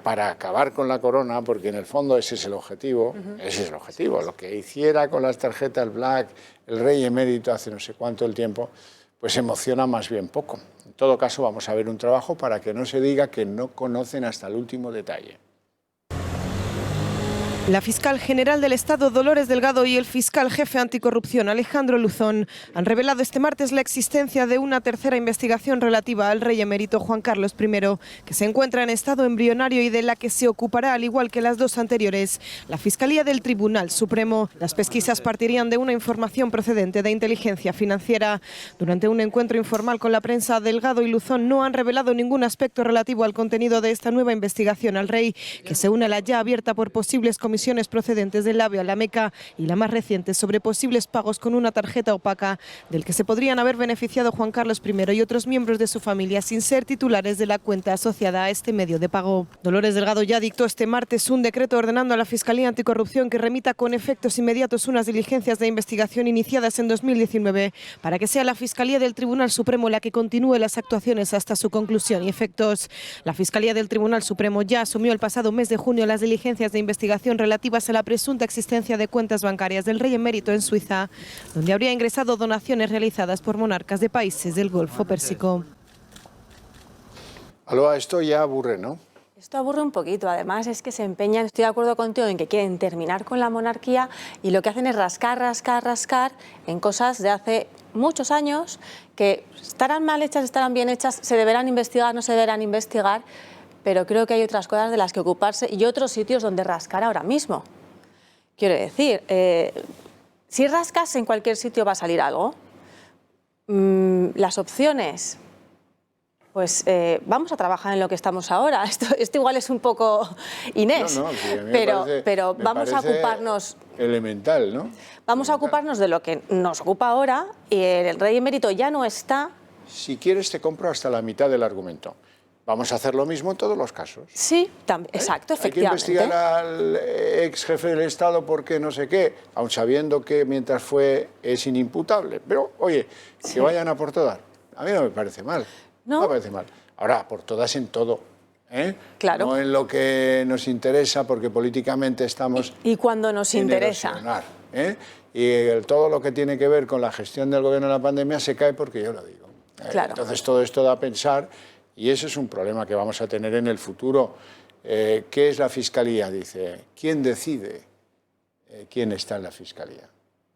para acabar con la corona, porque en el fondo ese es el objetivo, ese es el objetivo. Lo que hiciera con las tarjetas Black el rey emérito hace no sé cuánto el tiempo, pues emociona más bien poco. En todo caso, vamos a ver un trabajo para que no se diga que no conocen hasta el último detalle. La fiscal general del Estado, Dolores Delgado, y el fiscal jefe anticorrupción, Alejandro Luzón, han revelado este martes la existencia de una tercera investigación relativa al rey emérito Juan Carlos I, que se encuentra en estado embrionario y de la que se ocupará, al igual que las dos anteriores, la Fiscalía del Tribunal Supremo. Las pesquisas partirían de una información procedente de inteligencia financiera. Durante un encuentro informal con la prensa, Delgado y Luzón no han revelado ningún aspecto relativo al contenido de esta nueva investigación al rey, que se une a la ya abierta por posibles comisiones procedentes del AVE a la Meca y la más reciente sobre posibles pagos con una tarjeta opaca del que se podrían haber beneficiado Juan Carlos I y otros miembros de su familia sin ser titulares de la cuenta asociada a este medio de pago. Dolores Delgado ya dictó este martes un decreto ordenando a la Fiscalía Anticorrupción que remita con efectos inmediatos unas diligencias de investigación iniciadas en 2019 para que sea la Fiscalía del Tribunal Supremo la que continúe las actuaciones hasta su conclusión y efectos. La Fiscalía del Tribunal Supremo ya asumió el pasado mes de junio las diligencias de investigación relativas a la presunta existencia de cuentas bancarias del rey emérito en Suiza, donde habría ingresado donaciones realizadas por monarcas de países del Golfo Pérsico. Alba, esto ya aburre, ¿no? Esto aburre un poquito, además es que se empeñan, estoy de acuerdo contigo en que quieren terminar con la monarquía y lo que hacen es rascar en cosas de hace muchos años que estarán mal hechas, estarán bien hechas, se deberán investigar, no se deberán investigar, pero creo que hay otras cosas de las que ocuparse y otros sitios donde rascar ahora mismo. Quiero decir, si rascas en cualquier sitio va a salir algo. Las opciones, pues vamos a trabajar en lo que estamos ahora. Esto igual es un poco Inés, sí, pero vamos a ocuparnos... Elemental, ¿no? Vamos a ocuparnos de lo que nos ocupa ahora y el rey emérito ya no está. Si quieres te compro hasta la mitad del argumento. Vamos a hacer lo mismo en todos los casos. Sí, exacto, efectivamente. Hay que investigar al ex jefe del Estado porque no sé qué, aun sabiendo que mientras fue es inimputable. Pero, oye, que vayan a por todas. A mí no me parece mal. No me parece mal. Ahora, por todas en todo. Claro. No en lo que nos interesa, porque políticamente estamos... Y cuando nos interesa. Y todo lo que tiene que ver con la gestión del gobierno de la pandemia se cae porque yo lo digo. Claro. Entonces, todo esto da a pensar... Y ese es un problema que vamos a tener en el futuro. ¿Qué es la Fiscalía? Dice, ¿quién decide quién está en la Fiscalía?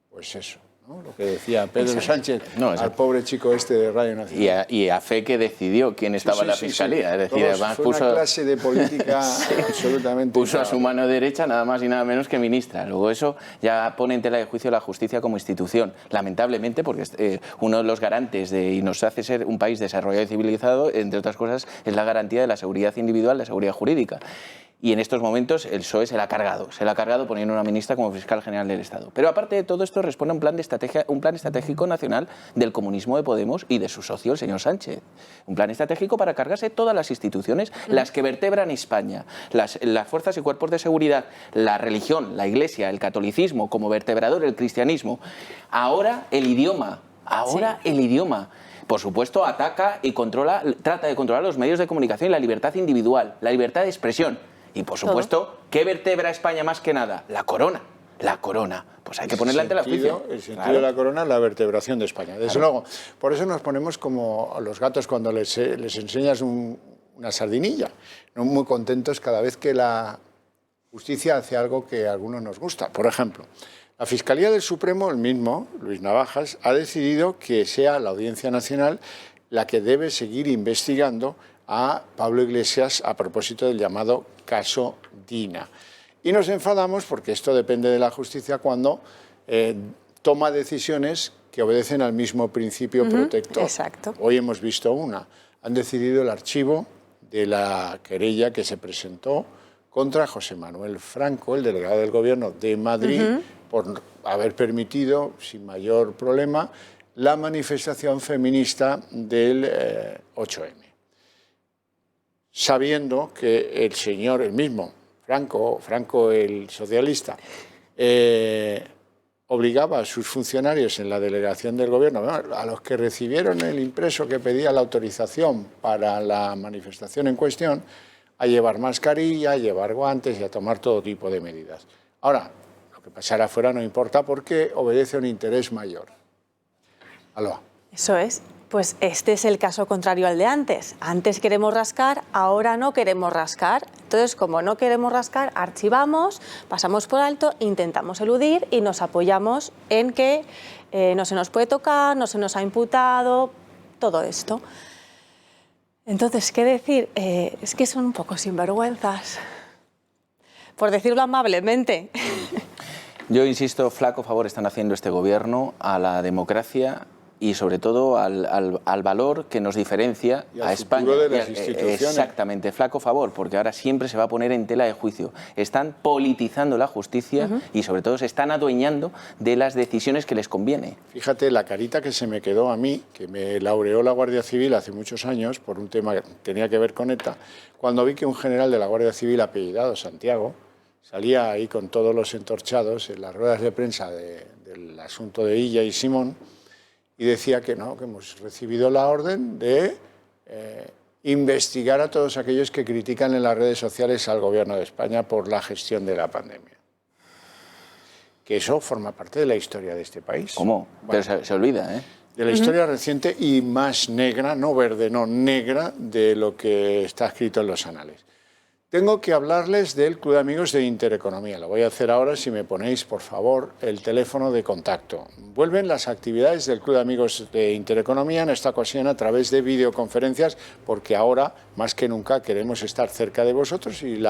Pues eso, ¿no? Lo que decía Pedro Sánchez al pobre chico este de Radio Nacional. Y a fe que decidió quién estaba en la Fiscalía. Es decir, además fue una clase de política absolutamente... Puso a su mano derecha nada más y nada menos que ministra. Luego eso ya pone en tela de juicio la justicia como institución. Lamentablemente, porque uno de los garantes y nos hace ser un país desarrollado y civilizado, entre otras cosas, es la garantía de la seguridad individual, la seguridad jurídica. Y en estos momentos el PSOE se la ha cargado poniendo una ministra como fiscal general del Estado. Pero aparte de todo esto responde a un plan estratégico nacional del comunismo de Podemos y de su socio, el señor Sánchez. Un plan estratégico para cargarse todas las instituciones, las que vertebran España, las fuerzas y cuerpos de seguridad, la religión, la Iglesia, el catolicismo como vertebrador, el cristianismo. Ahora el idioma, el idioma. Por supuesto, ataca y trata de controlar los medios de comunicación y la libertad individual, la libertad de expresión. Y, por supuesto, ¿qué vertebra a España más que nada? La corona. La corona. Pues hay que ponerla ante la juicio. El sentido de la corona es la vertebración de España. Desde luego. Por eso nos ponemos como los gatos cuando les enseñas una sardinilla. ¿No? Muy contentos cada vez que la justicia hace algo que a algunos nos gusta. Por ejemplo, la Fiscalía del Supremo, el mismo, Luis Navajas, ha decidido que sea la Audiencia Nacional la que debe seguir investigando a Pablo Iglesias a propósito del llamado caso Dina. Y nos enfadamos porque esto depende de la justicia cuando toma decisiones que obedecen al mismo principio protector. Exacto. Hoy hemos visto una. Han decidido el archivo de la querella que se presentó contra José Manuel Franco, el delegado del Gobierno de Madrid, por haber permitido, sin mayor problema, la manifestación feminista del 8M. Sabiendo que el señor, el mismo, Franco el socialista, obligaba a sus funcionarios en la delegación del gobierno, a los que recibieron el impreso que pedía la autorización para la manifestación en cuestión, a llevar mascarilla, a llevar guantes y a tomar todo tipo de medidas. Ahora, lo que pasara afuera no importa porque obedece a un interés mayor. Aló. Eso es. Pues este es el caso contrario al de antes. Antes queremos rascar, ahora no queremos rascar. Entonces, como no queremos rascar, archivamos, pasamos por alto, intentamos eludir y nos apoyamos en que no se nos puede tocar, no se nos ha imputado, todo esto. Entonces, ¿qué decir? Es que son un poco sinvergüenzas, por decirlo amablemente. Yo insisto, flaco favor están haciendo este gobierno a la democracia y sobre todo al valor que nos diferencia a España. De las instituciones. Exactamente, flaco favor, porque ahora siempre se va a poner en tela de juicio. Están politizando la justicia y sobre todo se están adueñando de las decisiones que les conviene. Fíjate la carita que se me quedó a mí, que me laureó la Guardia Civil hace muchos años por un tema que tenía que ver con ETA, cuando vi que un general de la Guardia Civil apellidado Santiago salía ahí con todos los entorchados en las ruedas de prensa del asunto de Illa y Simón, y decía que no, que hemos recibido la orden de investigar a todos aquellos que critican en las redes sociales al Gobierno de España por la gestión de la pandemia. Que eso forma parte de la historia de este país. ¿Cómo? Bueno, pero se olvida, ¿eh? De la historia reciente y más negra, no verde, no negra, de lo que está escrito en los anales. Tengo que hablarles del Club de Amigos de Intereconomía. Lo voy a hacer ahora si me ponéis, por favor, el teléfono de contacto. Vuelven las actividades del Club de Amigos de Intereconomía, en esta ocasión a través de videoconferencias, porque ahora, más que nunca, queremos estar cerca de vosotros y el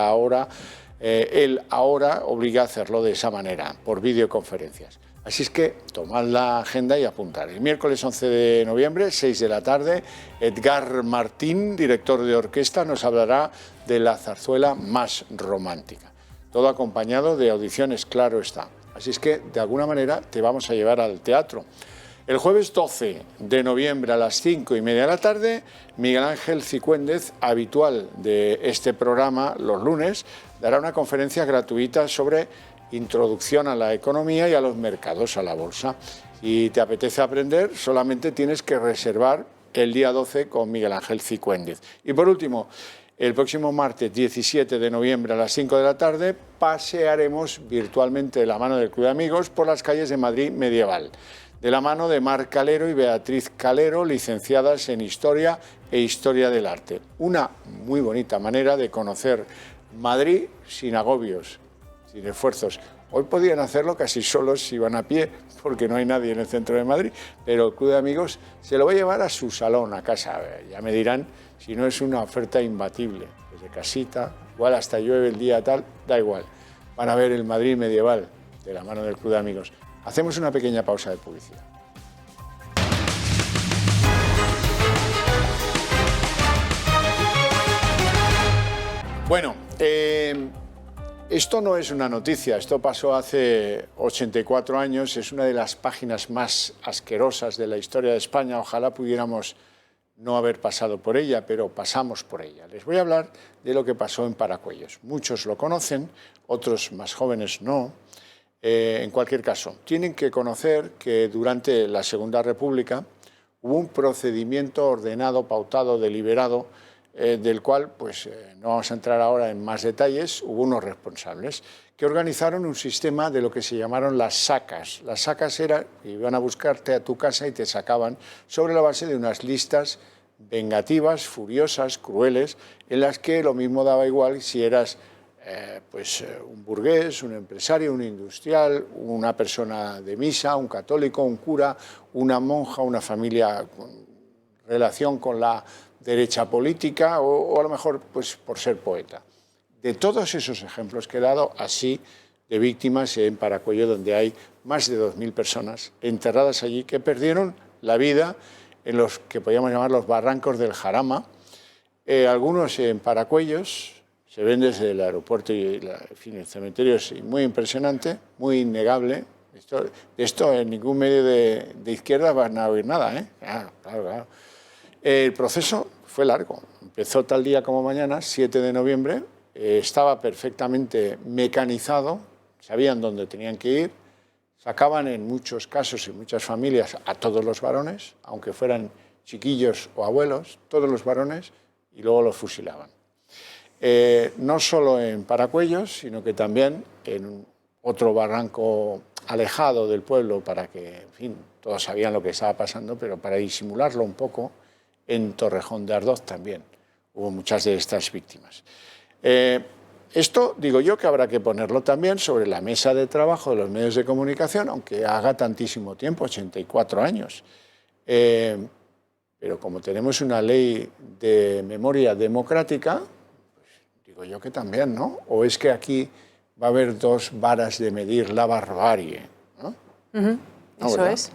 ahora obliga a hacerlo de esa manera, por videoconferencias. Así es que tomad la agenda y apuntad. El miércoles 11 de noviembre, 6 de la tarde, Edgar Martín, director de orquesta, nos hablará de la zarzuela más romántica. Todo acompañado de audiciones, claro está. Así es que, de alguna manera, te vamos a llevar al teatro. El jueves 12 de noviembre a las 5:30 de la tarde, Miguel Ángel Cicuéndez, habitual de este programa los lunes, dará una conferencia gratuita sobre introducción a la economía y a los mercados, a la bolsa. Si te apetece aprender, solamente tienes que reservar el día 12 con Miguel Ángel Cicuéndez. Y por último, el próximo martes 17 de noviembre a las 5 de la tarde pasearemos virtualmente de la mano del Club de Amigos por las calles de Madrid medieval, de la mano de Mar Calero y Beatriz Calero, licenciadas en Historia e Historia del Arte. Una muy bonita manera de conocer Madrid sin agobios, sin esfuerzos. Hoy podían hacerlo casi solos si van a pie, porque no hay nadie en el centro de Madrid, pero el Club de Amigos se lo va a llevar a su salón, a casa. Ya me dirán si no es una oferta imbatible. Desde casita, igual hasta llueve el día tal, da igual. Van a ver el Madrid medieval de la mano del Club de Amigos. Hacemos una pequeña pausa de publicidad. Bueno, esto no es una noticia, esto pasó hace 84 años, es una de las páginas más asquerosas de la historia de España, ojalá pudiéramos no haber pasado por ella, pero pasamos por ella. Les voy a hablar de lo que pasó en Paracuellos. Muchos lo conocen, otros más jóvenes no. En cualquier caso, tienen que conocer que durante la Segunda República hubo un procedimiento ordenado, pautado, deliberado, del cual no vamos a entrar ahora en más detalles. Hubo unos responsables que organizaron un sistema de lo que se llamaron las sacas. Las sacas eran, iban a buscarte a tu casa y te sacaban sobre la base de unas listas vengativas, furiosas, crueles, en las que lo mismo daba igual si eras un burgués, un empresario, un industrial, una persona de misa, un católico, un cura, una monja, una familia con relación con la derecha política o a lo mejor por ser poeta. De todos esos ejemplos que he dado, así de víctimas en Paracuello, donde hay más de 2.000 personas enterradas allí que perdieron la vida en los que podríamos llamar los barrancos del Jarama, algunos en Paracuellos, se ven desde el aeropuerto y el cementerio es muy impresionante, muy innegable. De esto en ningún medio de izquierda van a oír nada, ¿eh? Claro. El proceso fue largo. Empezó tal día como mañana, 7 de noviembre. Estaba perfectamente mecanizado, sabían dónde tenían que ir. Sacaban en muchos casos y muchas familias a todos los varones, aunque fueran chiquillos o abuelos, todos los varones, y luego los fusilaban. No solo en Paracuellos, sino que también en otro barranco alejado del pueblo para que, en fin, todos sabían lo que estaba pasando, pero para disimularlo un poco, en Torrejón de Ardoz también hubo muchas de estas víctimas. Esto, digo yo, que habrá que ponerlo también sobre la mesa de trabajo de los medios de comunicación, aunque haga tantísimo tiempo, 84 años. Pero como tenemos una ley de memoria democrática, pues digo yo que también, ¿no? ¿O es que aquí va a haber dos varas de medir la barbarie, ¿no? No, eso ¿verdad? es.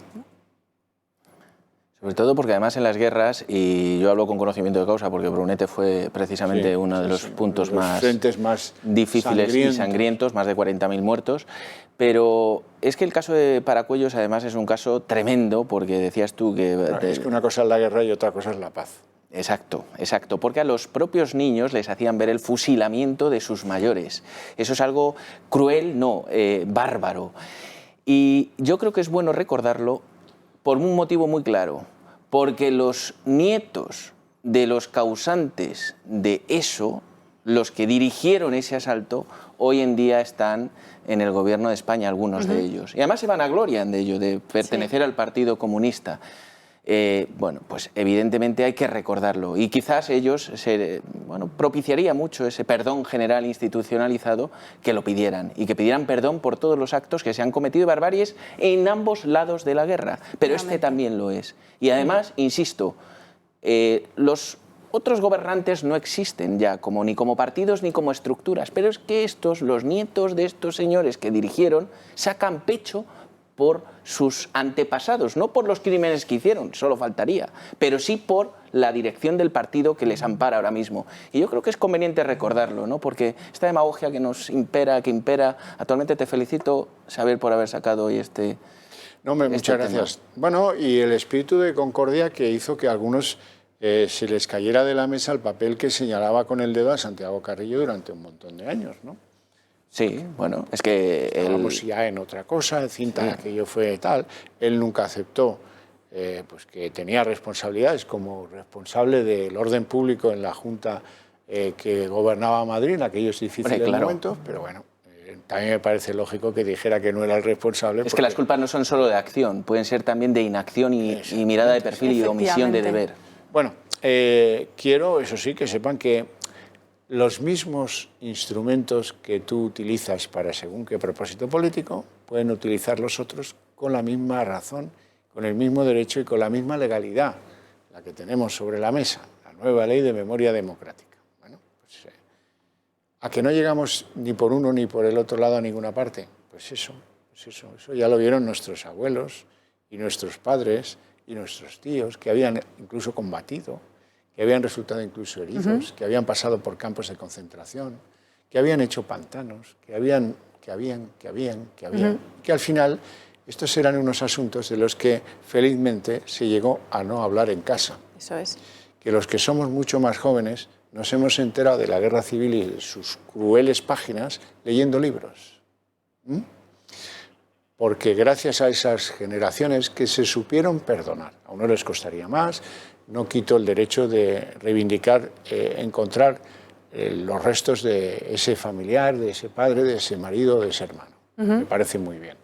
Sobre todo porque además en las guerras, y yo hablo con conocimiento de causa porque Brunete fue precisamente uno de los puntos más difíciles y sangrientos, más de 40.000 muertos, pero es que el caso de Paracuellos además es un caso tremendo porque decías tú que... Es que una cosa es la guerra y otra cosa es la paz. Exacto, porque a los propios niños les hacían ver el fusilamiento de sus mayores. Eso es algo cruel, no, bárbaro. Y yo creo que es bueno recordarlo por un motivo muy claro, porque los nietos de los causantes de eso, los que dirigieron ese asalto, hoy en día están en el gobierno de España, algunos de ellos. Y además se vanaglorian de ello, de pertenecer al Partido Comunista. Bueno, pues evidentemente hay que recordarlo y quizás ellos propiciaría mucho ese perdón general institucionalizado que lo pidieran y que pidieran perdón por todos los actos que se han cometido de barbaries en ambos lados de la guerra, pero este también lo es. Y además, insisto, los otros gobernantes no existen ya ni como partidos ni como estructuras, pero es que los nietos de estos señores que dirigieron, sacan pecho por sus antepasados, no por los crímenes que hicieron, solo faltaría, pero sí por la dirección del partido que les ampara ahora mismo. Y yo creo que es conveniente recordarlo, ¿no? Porque esta demagogia que impera, actualmente te felicito, Xavier, por haber sacado hoy este... No, muchas gracias. Bueno, y el espíritu de concordia que hizo que a algunos se les cayera de la mesa el papel que señalaba con el dedo a Santiago Carrillo durante un montón de años, ¿no? Sí, bueno, es que Estábamos ya en otra cosa, cinta, aquello fue tal. Él nunca aceptó pues que tenía responsabilidades como responsable del orden público en la Junta que gobernaba Madrid en aquellos difíciles momentos, pero bueno, también me parece lógico que dijera que no era el responsable. Es que las culpas no son solo de acción, pueden ser también de inacción y mirada de perfil y de omisión de deber. Bueno, quiero, eso sí, que sepan que los mismos instrumentos que tú utilizas para según qué propósito político, pueden utilizar los otros con la misma razón, con el mismo derecho y con la misma legalidad, la que tenemos sobre la mesa, la nueva ley de memoria democrática. Bueno, pues, ¿a que no llegamos ni por uno ni por el otro lado a ninguna parte? Pues eso ya lo vieron nuestros abuelos y nuestros padres y nuestros tíos, que habían incluso combatido, que habían resultado incluso heridos, que habían pasado por campos de concentración, que habían hecho pantanos, que al final estos eran unos asuntos de los que felizmente se llegó a no hablar en casa. Eso es. Que los que somos mucho más jóvenes nos hemos enterado de la guerra civil y de sus crueles páginas leyendo libros. Porque gracias a esas generaciones que se supieron perdonar, a uno les costaría más. No quito el derecho de reivindicar, encontrar los restos de ese familiar, de ese padre, de ese marido, de ese hermano. Me parece muy bien.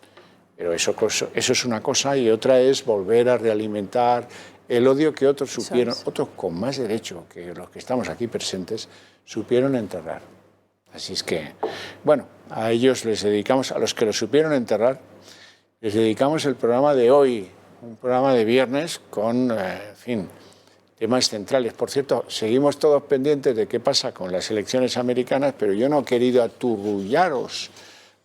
Pero eso es una cosa y otra es volver a realimentar el odio que otros supieron, otros con más derecho que los que estamos aquí presentes, supieron enterrar. Así es que, bueno, a ellos les dedicamos, a los que lo supieron enterrar, les dedicamos el programa de hoy, un programa de viernes con, en fin, temas centrales. Por cierto, seguimos todos pendientes de qué pasa con las elecciones americanas, pero yo no he querido aturrullaros,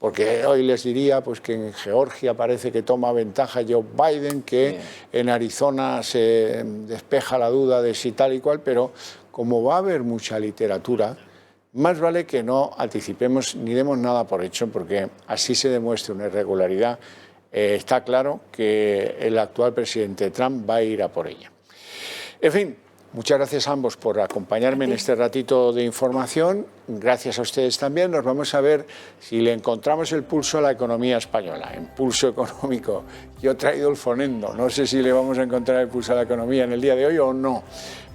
porque hoy les diría pues, que en Georgia parece que toma ventaja Joe Biden, que en Arizona se despeja la duda de si tal y cual, pero como va a haber mucha literatura, más vale que no anticipemos ni demos nada por hecho, porque así se demuestra una irregularidad. Está claro que el actual presidente Trump va a ir a por ella. En fin, muchas gracias a ambos por acompañarme en este ratito de información. Gracias a ustedes también. Nos vamos a ver si le encontramos el pulso a la economía española, en pulso económico. Yo he traído el fonendo. No sé si le vamos a encontrar el pulso a la economía en el día de hoy o no.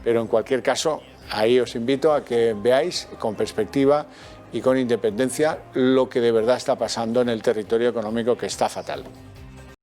Pero en cualquier caso, ahí os invito a que veáis con perspectiva y con independencia lo que de verdad está pasando en el territorio económico, que está fatal.